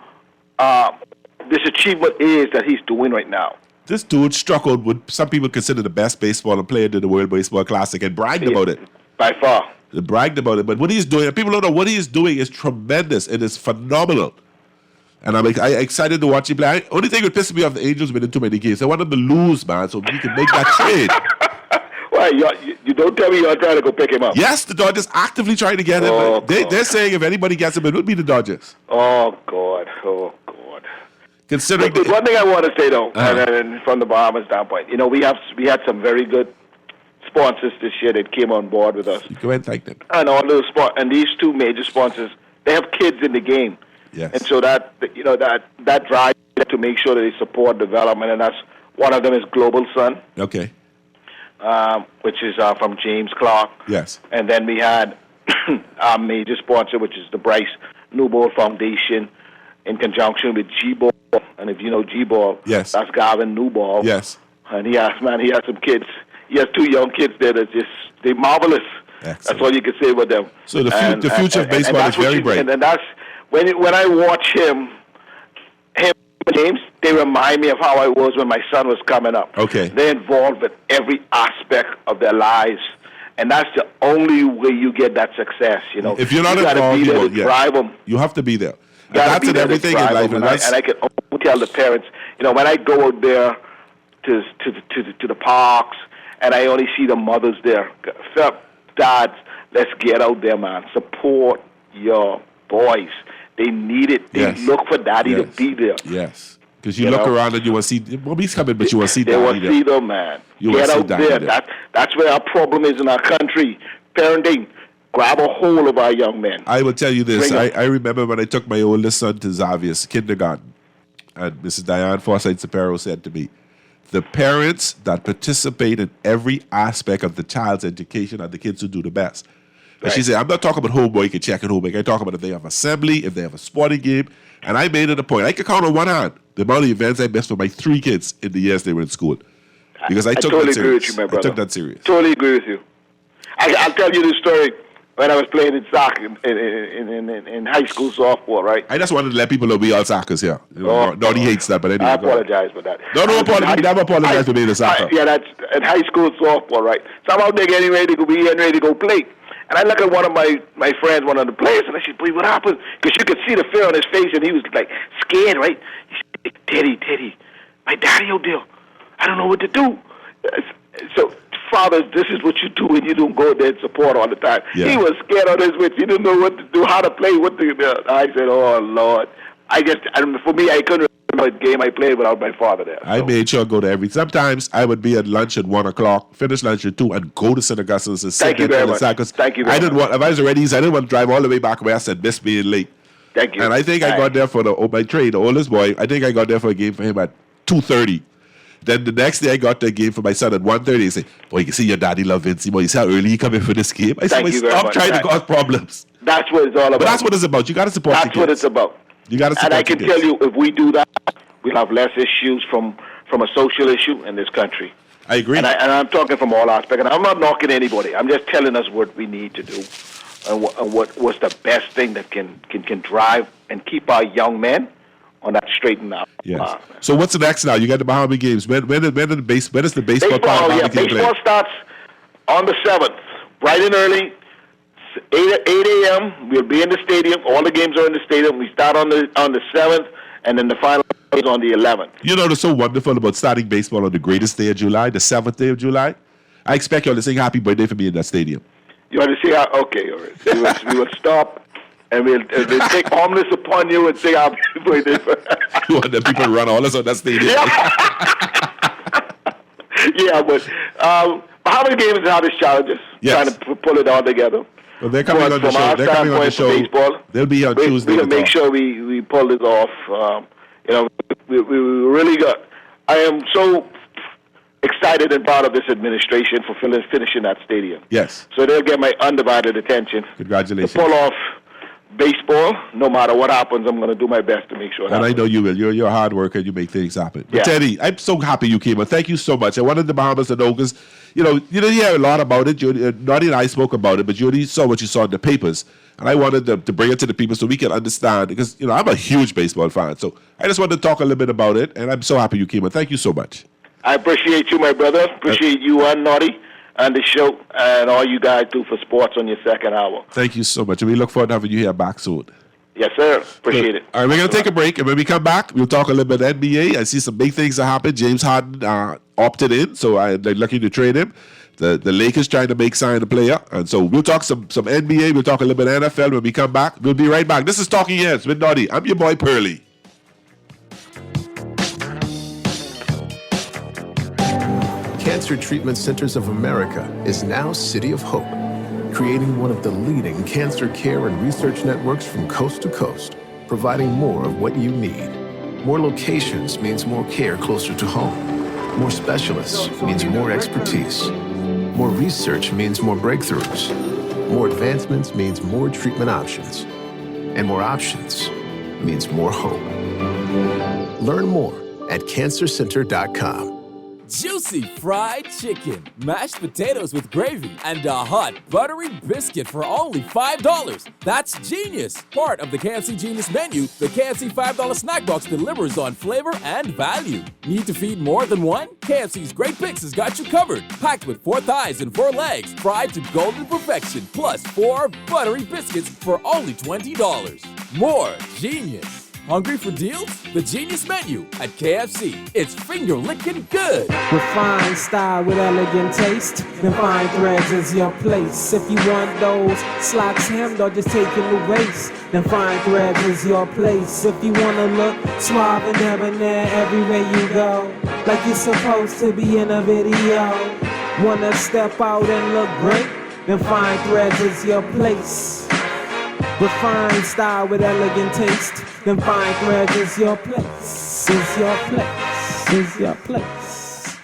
this achievement is that he's doing right now. This dude struck out what some people consider the best baseball player in the World Baseball Classic and bragged about it. By far. They bragged about it. But what he's doing, people don't know what he's doing is tremendous. It is phenomenal. And I'm excited to watch him play. Only thing that pisses me off, the Angels winning too many games. I want them to lose, man, so we can make that trade. Why, you don't tell me you're trying to go pick him up. Yes, the Dodgers actively trying to get him. They're saying if anybody gets him, it would be the Dodgers. Oh, God. Considering one thing I want to say, though, and from the Bahamas standpoint, we had some very good sponsors this year that came on board with us. Go ahead and thank them. And all those and these 2 major sponsors, they have kids in the game. Yes. And so that drive to make sure that they support development, and that's one of them is Global Sun. Okay. Which is from James Clark. Yes. And then we had our major sponsor, which is the Bryce Newbold Foundation, in conjunction with G-Ball. And if you know G-Ball, yes, that's Gavin Newball. Yes. And he has some kids. He has 2 young kids there that they're marvelous. Excellent. That's all you can say about them. So the future of baseball is very bright. And that's when I watch him James, they remind me of how I was when my son was coming up. Okay. They're involved with every aspect of their lives, and that's the only way you get that success. If you're not involved, you won't drive them. You have to be there. And that's in everything in life. And I can only tell the parents, when I go out there to the parks, and I only see the mothers there, dads, let's get out there, man. Support your boys. They need it. They look for daddy to be there. Yes. Because you look around and you will see, Bobby's coming, but you will see daddy there. They will see them, man. You get will see out daddy there. That's where our problem is in our country. Parenting. Grab a hold of our young men. I will tell you this. I remember when I took my oldest son to Xavier's kindergarten, and Mrs. Diane Forsyth Sapero said to me, the parents that participate in every aspect of the child's education are the kids who do the best. And she said, I'm not talking about homework and checking homework. I talk about if they have assembly, if they have a sporting game. And I made it a point. I could count on one hand the amount of events I missed for my 3 kids in the years they were in school. Because I took totally that serious. agree with you, my brother. I took that serious. Totally agree with you. I'll tell you this story. when I was playing in soccer in high school softball, right? I just wanted to let people know we all soccer's here. Nobody hates that, but anyway. I apologize for that. No apologize. Never apologize for being a soccer. That's in high school softball, right? So I'm out there getting ready to go play. And I look at one of my friends, one of the players, and I said, boy, what happened? Because you could see the fear on his face, and he was like scared, right? He said, Teddy, my daddy out there. I don't know what to do. So, fathers, this is what you do when you don't go there and support all the time. Yeah. He was scared on his wits. He didn't know what to do, how to play, what to do. I said, oh, Lord. For me, I couldn't remember a game I played without my father there. So. I made sure to go to every. Sometimes I would be at lunch at 1 o'clock, finish lunch at 2, and go to St. Augustine's and sit there until the cycles. Thank you very much. If I was already, I didn't want to drive all the way back where I said, miss being late. Thank you. And I think I got there for my trade, the oldest boy. I think I got there for a game for him at 2:30. Then the next day I got the game for my son at 1:30. He said, boy, you can see your daddy love Vince. Boy, you see how early he come in for this game? I said, stop trying to cause problems. That's what it's all about. But that's what it's about. You got to support the kids. That's what it's about. You got to support And I can tell you, if we do that, we'll have less issues from a social issue in this country. I agree. And I'm talking from all aspects. And I'm not knocking anybody. I'm just telling us what we need to do and what's the best thing that can drive and keep our young men on that straight and out. Yes. So what's the next now? You got the Bahama games. When is the baseball part? Baseball starts on the 7th, bright and early, 8 a.m. We'll be in the stadium. All the games are in the stadium. We start on the 7th, and then the final is on the 11th. You know what's so wonderful about starting baseball on the greatest day of July, the 7th day of July? I expect y'all to sing happy birthday for me in that stadium. You want to see how? Okay, all right. We will stop. And we'll take ominous upon you and say happy birthday. You want the people to run all us on that stadium? Yeah, but Bahama Games have its challenges. Trying to pull it all together. Well, they're coming on the show. They're coming on the show. Baseball, they'll be on Tuesday. We'll make sure we pull this off. We really got. I am so excited and proud of this administration for finishing that stadium. Yes. So they'll get my undivided attention. Congratulations. To pull off baseball, no matter what happens, I'm going to do my best to make sure it happens. And I know you will. You're a hard worker and you make things happen. But Teddy, I'm so happy you came on. Thank you so much. I wanted the Bahamas to know because, you didn't hear a lot about it. Noddy and I spoke about it, but you only saw what you saw in the papers. And I wanted to bring it to the people so we can understand because, I'm a huge baseball fan. So I just wanted to talk a little bit about it. And I'm so happy you came on. Thank you so much. I appreciate you, my brother. Appreciate you and Noddy and the show and all you guys do for sports on your second hour. Thank you so much. And we look forward to having you here back soon. Yes, sir. Appreciate it. All right, we're going to take a break. And when we come back, we'll talk a little bit NBA. I see some big things that happen. James Harden opted in, so they're lucky to trade him. The Lakers trying to sign a player. And so we'll talk some NBA. We'll talk a little bit NFL. When we come back, we'll be right back. This is Talking Heads with Noddy. I'm your boy, Pearly. Cancer Treatment Centers of America is now City of Hope, creating one of the leading cancer care and research networks from coast to coast, providing more of what you need. More locations means more care closer to home. More specialists means more expertise. More research means more breakthroughs. More advancements means more treatment options. And more options means more hope. Learn more at cancercenter.com. Juicy fried chicken, mashed potatoes with gravy, and a hot buttery biscuit for only $5. That's genius! Part of the KFC Genius menu, the KFC $5 snack box delivers on flavor and value. Need to feed more than one? KFC's Great Picks has got you covered. Packed with 4 thighs and 4 legs, fried to golden perfection, plus 4 buttery biscuits for only $20. More genius! Hungry for deals? The Genius Menu at KFC. It's finger-licking good. Refined style with elegant taste. Then fine threads is your place. If you want those slacks hemmed or just taking the waist, then fine threads is your place. If you want to look suave and debonair everywhere you go, like you're supposed to be in a video. Want to step out and look great? Then fine threads is your place. Refined style with elegant taste. Then fine threads is your place. Is your place. Is your place.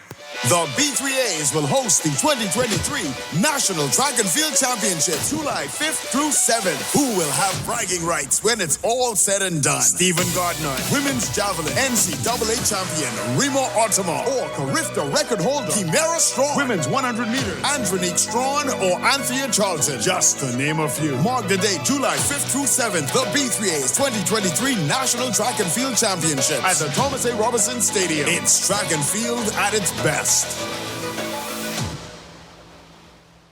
The B3As will host the 2023 National Track and Field Championships, July 5th through 7th. Who will have bragging rights when it's all said and done? Stephen Gardner, Women's Javelin, NCAA champion Remo Altamont, or Carifta record holder Kimera Strawn, Women's 100 meters, Andronique Strawn, or Anthea Charlton, just to name a few. Mark the date, July 5th through 7th, the B3A's 2023 National Track and Field Championships at the Thomas A. Robinson Stadium. It's track and field at its best.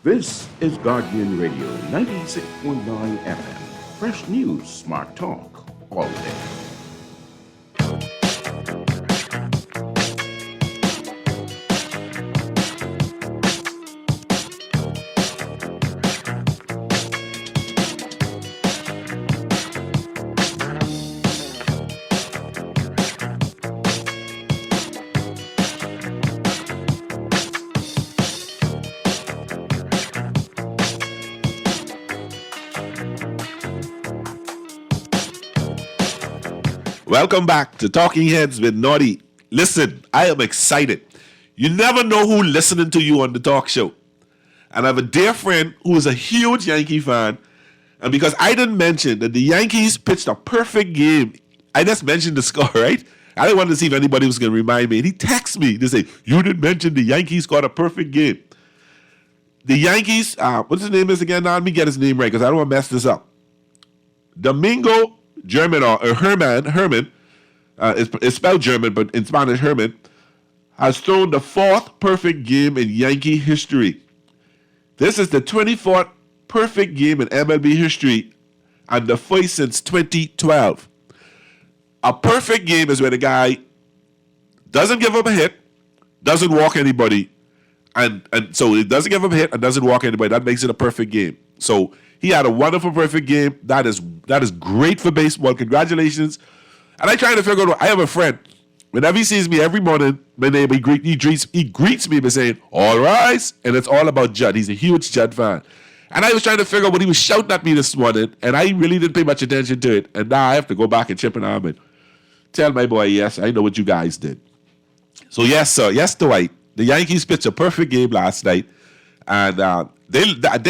This is Guardian Radio 96.9 FM. Fresh news, smart talk, all day. Welcome back to Talking Heads with Naughty. Listen, I am excited. You never know who's listening to you on the talk show. And I have a dear friend who is a huge Yankee fan. And because I didn't mention that the Yankees pitched a perfect game, I just mentioned the score, right? I didn't want to see if anybody was going to remind me. And he texted me to say, you didn't mention the Yankees got a perfect game. The Yankees, what's his name is again? Now let me get his name right because I don't want to mess this up. Domingo German or Herman, it's spelled German, but in Spanish, Herman, has thrown the fourth perfect game in Yankee history. This is the 24th perfect game in MLB history and the first since 2012. A perfect game is where the guy doesn't give up a hit, doesn't walk anybody, and so it doesn't give up a hit and doesn't walk anybody. That makes it a perfect game. So he had a wonderful perfect game. That is great for baseball. Congratulations. And I try to figure out, I have a friend. Whenever he sees me every morning, my neighbor, he greets me by saying, all rise. And it's all about Judd. He's a huge Judd fan. And I was trying to figure out what he was shouting at me this morning, and I really didn't pay much attention to it. And now I have to go back and chip an arm and tell my boy, yes, I know what you guys did. So yes, sir. Yes, Dwight. The Yankees pitched a perfect game last night. And they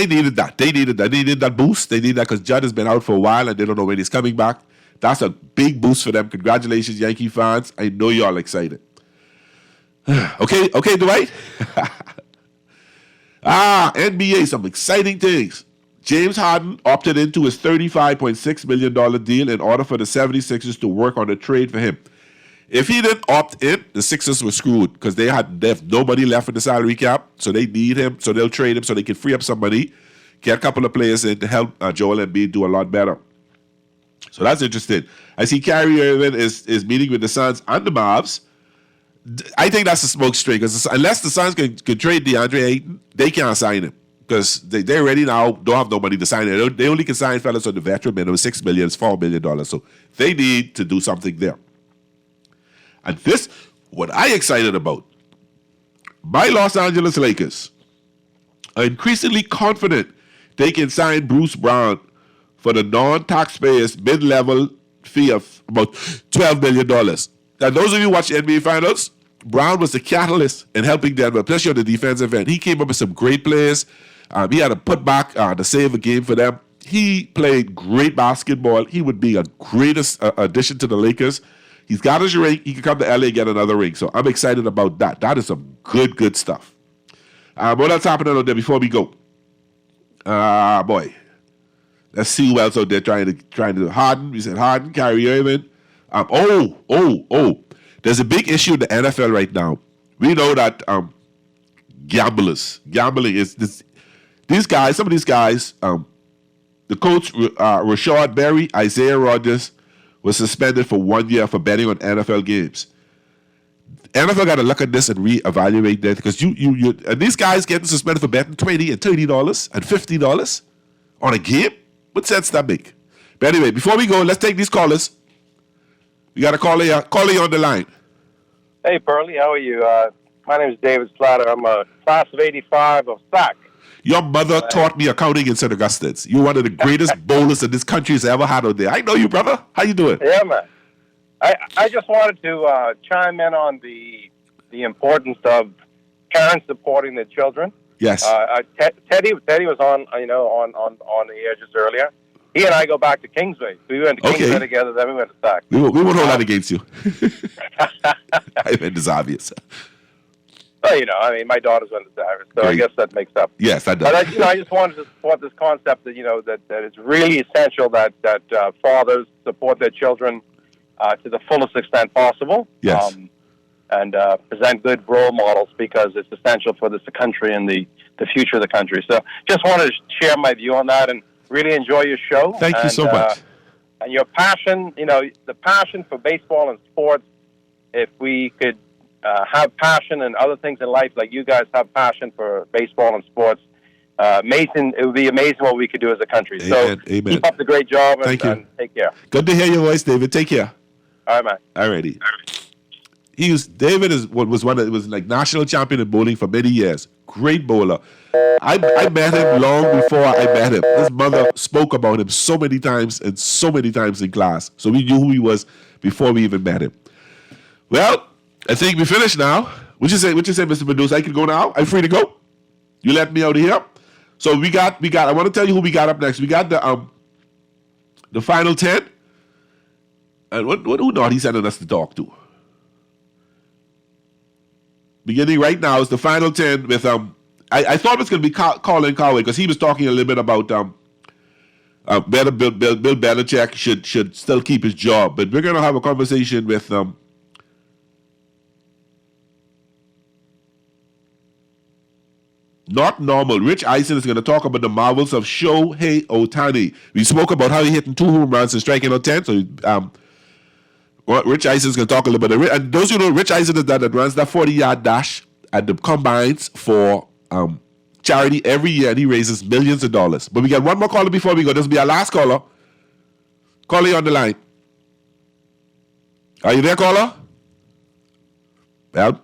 needed that. They needed that boost. They needed that because Judd has been out for a while and they don't know when he's coming back. That's a big boost for them. Congratulations, Yankee fans. I know y'all excited. Okay, Dwight? NBA, some exciting things. James Harden opted into his $35.6 million deal in order for the 76ers to work on a trade for him. If he didn't opt in, the Sixers were screwed because they have no money left in the salary cap, so they need him, so they'll trade him so they can free up some money, get a couple of players in to help Joel Embiid do a lot better. So that's interesting. I see Kyrie Irving is meeting with the Suns and the Mavs. I think that's a smoke string because unless the Suns can trade DeAndre Ayton, they can't sign him because they already now don't have no money to sign him. They only can sign fellas on the veteran minimum. $6 million is $4 million. So they need to do something there. And this, what I'm excited about, my Los Angeles Lakers are increasingly confident they can sign Bruce Brown for the non-taxpayers mid-level fee of about $12 million. Now, those of you who watch the NBA Finals, Brown was the catalyst in helping Denver, especially on the defensive end. He came up with some great plays. He had a putback to save a game for them. He played great basketball. He would be a greatest addition to the Lakers. He's got his ring. He can come to LA and get another ring. So I'm excited about that. That is some good stuff. What else happening out there before we go? Boy. Let's see who else out there trying to Harden. We said Harden, Kyrie Irving. There's a big issue in the NFL right now. We know that gambling is this. These guys, some of these guys, the coach Rashad Berry, Isaiah Rodgers, was suspended for 1 year for betting on NFL games. NFL got to look at this and reevaluate that because you and these guys getting suspended for betting $20 and $30 and $50 on a game. What sense that make? But anyway, before we go, let's take these callers. We got a caller on the line. Hey, Pearlie, how are you? My name is David Slatter. I'm a class of 85 of SAC. Your mother taught me accounting in St. Augustine's. You're one of the greatest bowlers that this country has ever had out there. I know you, brother. How you doing? Yeah, man. I just wanted to chime in on the importance of parents supporting their children. Yes. Teddy was on the air just earlier. He and I go back to Kingsway. We went to Kingsway together, then we went to Sac. We won't hold that against you. I mean, it's obvious. Well, my daughters went to Sac, so I guess that makes up. Yes, that does. But I just wanted to support this concept that that it's really essential that fathers support their children to the fullest extent possible. Yes. And present good role models because it's essential for this country and the future of the country. So just wanted to share my view on that and really enjoy your show. Thank you so much. And your passion, the passion for baseball and sports, if we could have passion in other things in life like you guys have passion for baseball and sports, amazing. It would be amazing what we could do as a country. Amen. So keep up the great job and take care. Good to hear your voice, David. Take care. All right, man. Alrighty. David was like national champion in bowling for many years. Great bowler. I met him long before I met him. His mother spoke about him so many times and so many times in class. So we knew who he was before we even met him. Well, I think we finished now. What you say, Mr. Medusa? I can go now? I'm free to go? You let me out of here? So we got I want to tell you who we got up next. We got the final 10. And who not he sending us to talk to? Beginning right now is the final 10 with I thought it was going to be Colin Cowherd because he was talking a little bit about Bill Belichick should still keep his job, but we're going to have a conversation with not normal. Rich Eisen is going to talk about the marvels of Shohei Ohtani. We spoke about how he hitting 2 home runs and striking out 10. So Rich Eisen is going to talk a little bit. And those who know, Rich Eisen is that runs that 40-yard dash at the combines for charity every year, and he raises millions of dollars. But we got one more caller before we go. This will be our last caller. Caller, on the line. Are you there, caller? Well,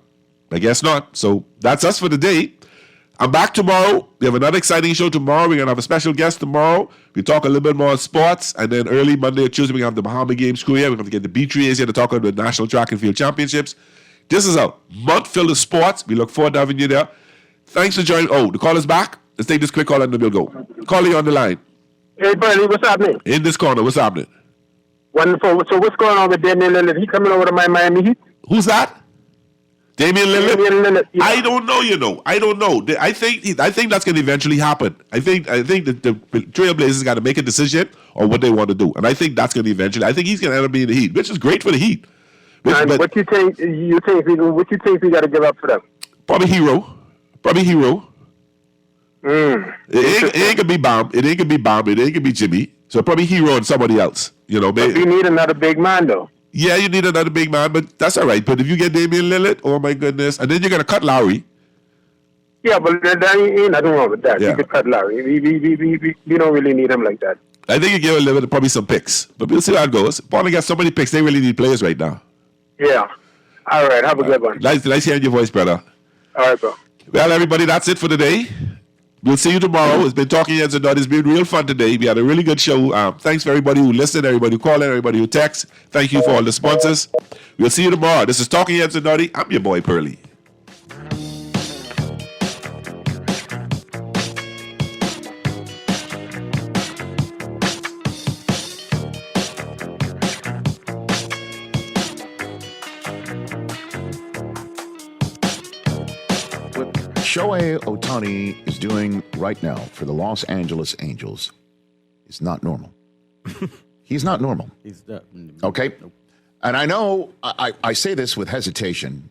I guess not. So that's us for the day. I'm back tomorrow. We have another exciting show tomorrow. We're going to have a special guest tomorrow. We talk a little bit more sports. And then early Monday or Tuesday, we're going to have the Bahama Games crew here. We're going to get the B3As here to talk about the National Track and Field Championships. This is a month filled of sports. We look forward to having you there. Thanks for joining. Oh, the call is back. Let's take this quick call and then we'll go. Caller on the line. Hey, Bernie, what's happening? In this corner, what's happening? Wonderful. So what's going on with Damian Lillard? He coming over to my Miami Heat? Who's that? Damian Lillard? Damian Lillard, yeah. I don't know, I don't know. I think that's going to eventually happen. I think that the Trailblazers got to make a decision on what they want to do. And I think that's going to eventually. I think he's going to end up being the Heat, which is great for the Heat. What you think we got to give up for them? Probably Hero. It ain't gonna be Bomb. It ain't gonna be Jimmy. So probably Hero and somebody else. You know, but you need another big man though. Yeah, you need another big man, but that's all right. But if you get Damian Lillard, oh my goodness, and then you're gonna cut Lowry. Yeah, but there ain't nothing wrong with that. Yeah. You could cut Lowry. We don't really need him like that. I think you give Lillard probably some picks, but we'll see how it goes. Paul got so many picks; they really need players right now. Yeah. All right. Have a good one. Nice hearing your voice, brother. All right, bro. Well, everybody, that's it for today. We'll see you tomorrow. It's been Talking Heads and Naughty. It's been real fun today. We had a really good show. Thanks for everybody who listened, everybody who called in, everybody who texted. Thank you for all the sponsors. We'll see you tomorrow. This is Talking Heads and Naughty. I'm your boy, Pearly. Shohei Ohtani is doing right now for the Los Angeles Angels is not normal. He's not normal. Okay? And I know I say this with hesitation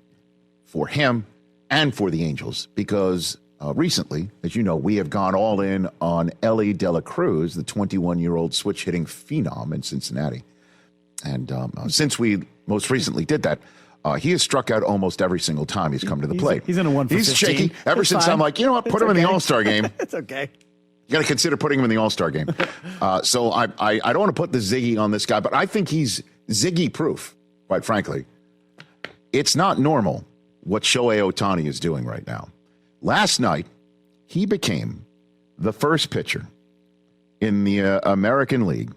for him and for the Angels because recently, as you know, we have gone all in on Elly De La Cruz, the 21-year-old switch-hitting phenom in Cincinnati. And since we most recently did that, he has struck out almost every single time he's come to the plate. He's in a 1 for 15. He's shaky. Ever since I'm like, you know what, put him in the All-Star game. It's okay. You got to consider putting him in the All-Star game. So I don't want to put the Ziggy on this guy, but I think he's Ziggy-proof, quite frankly. It's not normal what Shohei Ohtani is doing right now. Last night, he became the first pitcher in the American League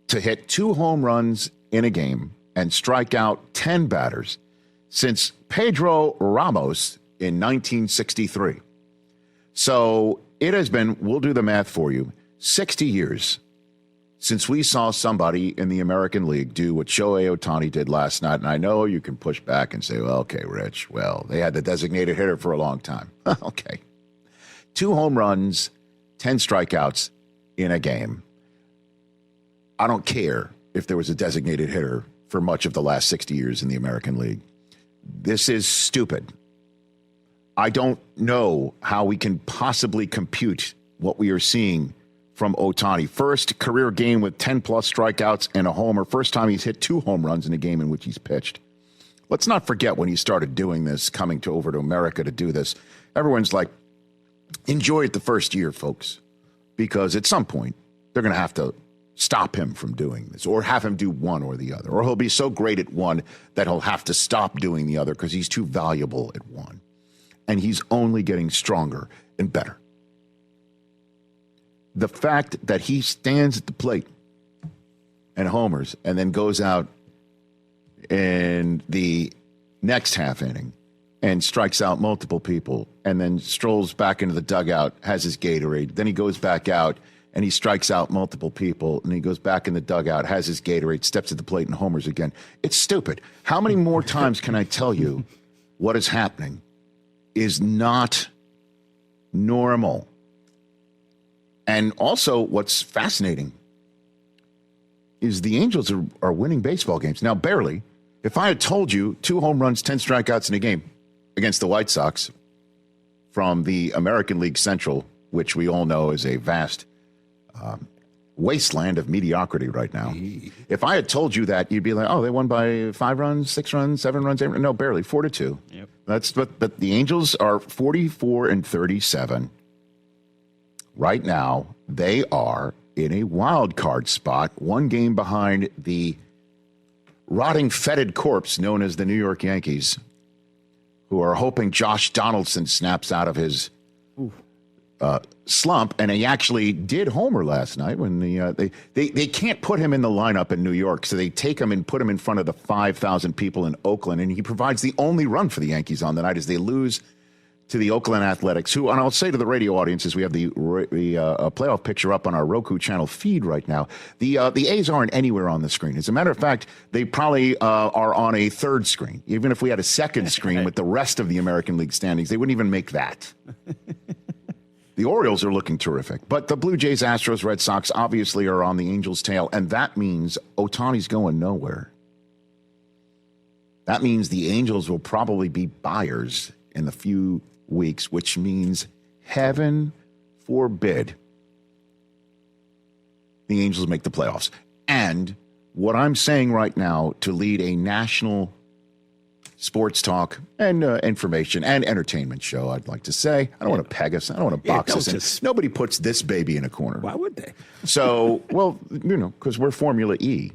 to hit 2 home runs in a game and strike out 10 batters since Pedro Ramos in 1963. So it has been, we'll do the math for you, 60 years since we saw somebody in the American League do what Shohei Ohtani did last night. And I know you can push back and say, well, okay, Rich, well, they had the designated hitter for a long time. Okay. 2 home runs, 10 strikeouts in a game. I don't care if there was a designated hitter for much of the last 60 years in the American League. This is stupid. I don't know how we can possibly compute what we are seeing from Ohtani. First career game with 10-plus strikeouts and a homer. First time he's hit 2 home runs in a game in which he's pitched. Let's not forget when he started doing this, coming over to America to do this. Everyone's like, enjoy it the first year, folks, because at some point they're going to have to stop him from doing this or have him do one or the other. Or he'll be so great at one that he'll have to stop doing the other because he's too valuable at one. And he's only getting stronger and better. The fact that he stands at the plate and homers and then goes out in the next half inning and strikes out multiple people and then strolls back into the dugout, has his Gatorade. Then he goes back out and he strikes out multiple people and he goes back in the dugout, has his Gatorade, steps at the plate and homers again. It's stupid. How many more times can I tell you what is happening is not normal? And also what's fascinating is the Angels are winning baseball games. Now, barely. If I had told you 2 home runs, 10 strikeouts in a game against the White Sox from the American League Central, which we all know is a vast wasteland of mediocrity right now. If I had told you that, you'd be like, oh, they won by 5 runs, 6 runs, 7 runs, 8 runs. No, barely, 4-2. Yep. But the Angels are 44-37. Right now, they are in a wild card spot, 1 game behind the rotting, fetid corpse known as the New York Yankees, who are hoping Josh Donaldson snaps out of his slump. And he actually did homer last night when they can't put him in the lineup in New York, so they take him and put him in front of the 5,000 people in Oakland, and he provides the only run for the Yankees on the night as they lose to the Oakland Athletics, who, and I'll say to the radio audiences, we have the playoff picture up on our Roku channel feed right now. The A's aren't anywhere on the screen. As a matter of fact, they probably are on a third screen. Even if we had a second screen with the rest of the American League standings, they wouldn't even make that. The Orioles are looking terrific. But the Blue Jays, Astros, Red Sox obviously are on the Angels' tail, and that means Ohtani's going nowhere. That means the Angels will probably be buyers in the few weeks, which means, heaven forbid, the Angels make the playoffs. And what I'm saying right now to lead a national sports talk and information and entertainment show, I'd like to say, I don't want to peg us. I don't want to box us in. Nobody puts this baby in a corner. Why would they? So, well, because we're Formula E.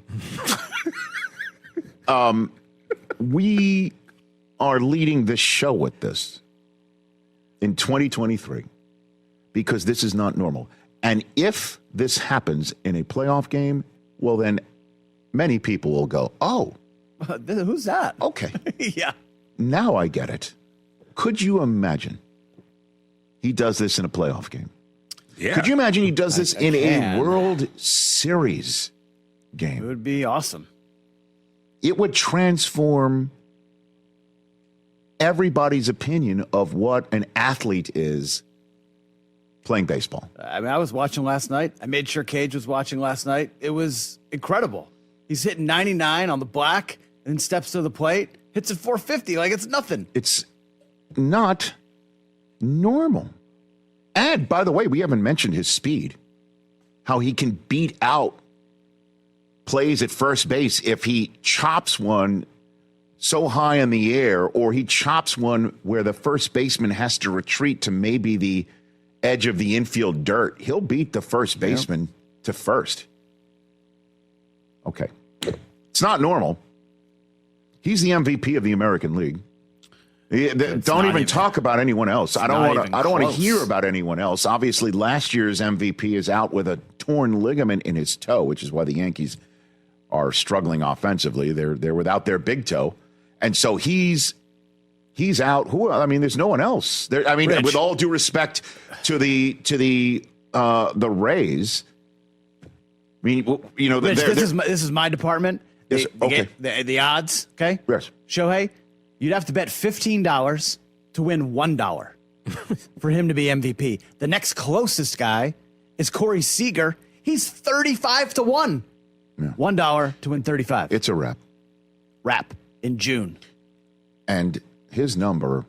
We are leading this show with this in 2023 because this is not normal. And if this happens in a playoff game, well, then many people will go, oh, who's that? Okay. Yeah. Now I get it. Could you imagine he does this in a playoff game? Yeah. Could you imagine he does this in a World Series game? It would be awesome. It would transform everybody's opinion of what an athlete is playing baseball. I mean, I was watching last night. I made sure Cage was watching last night. It was incredible. He's hitting 99 on the black and then steps to the plate, hits it 450 like it's nothing. It's not normal. And by the way, we haven't mentioned his speed, how he can beat out plays at first base if he chops one so high in the air, or he chops one where the first baseman has to retreat to maybe the edge of the infield dirt. He'll beat the first baseman to first. Okay. It's not normal. He's the MVP of the American League. Don't even talk about anyone else. I don't want to hear about anyone else. Obviously, last year's MVP is out with a torn ligament in his toe, which is why the Yankees are struggling offensively. They're without their big toe. And so he's He's out. There's no one else. Rich. With all due respect to the Rays, Rich, this is my department. Yes, okay. The odds, okay? Yes. Shohei, you'd have to bet $15 to win $1 for him to be MVP. The next closest guy is Corey Seager. He's 35 to 1. Yeah. $1 to win 35. It's a wrap. Wrap in June. And his number,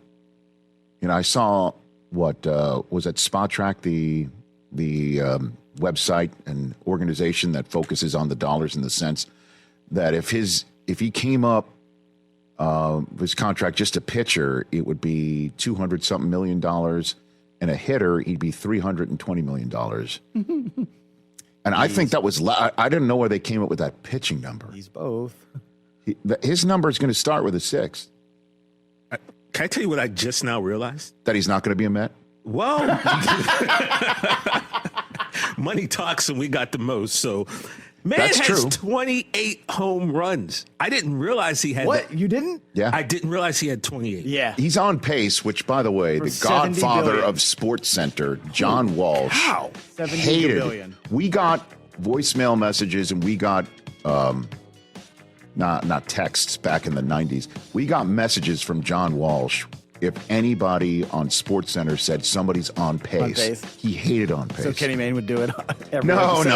I saw what was at Spot Track, the website and organization that focuses on the dollars and the cents, that if he came up his contract just a pitcher, it would be $200-something million, and a hitter, he'd be $320 million. And I think that was I didn't know where they came up with that pitching number. He's both. His number is going to start with a 6. Can I tell you what I just now realized? That he's not going to be a Met? Well, money talks and we got the most. So, man That's has true. 28 home runs. I didn't realize he had What? You didn't? Yeah. I didn't realize he had 28. Yeah. He's on pace, which, by the way, For the $70 godfather billion. of Sports Center, John Walsh, How? $70 hated. billion. We got voicemail messages and we got not texts back in the 90s. We got messages from John Walsh. If anybody on Sports Center said somebody's on pace, On pace. he hated on pace. So Kenny Mayne would do it every No, episode. no.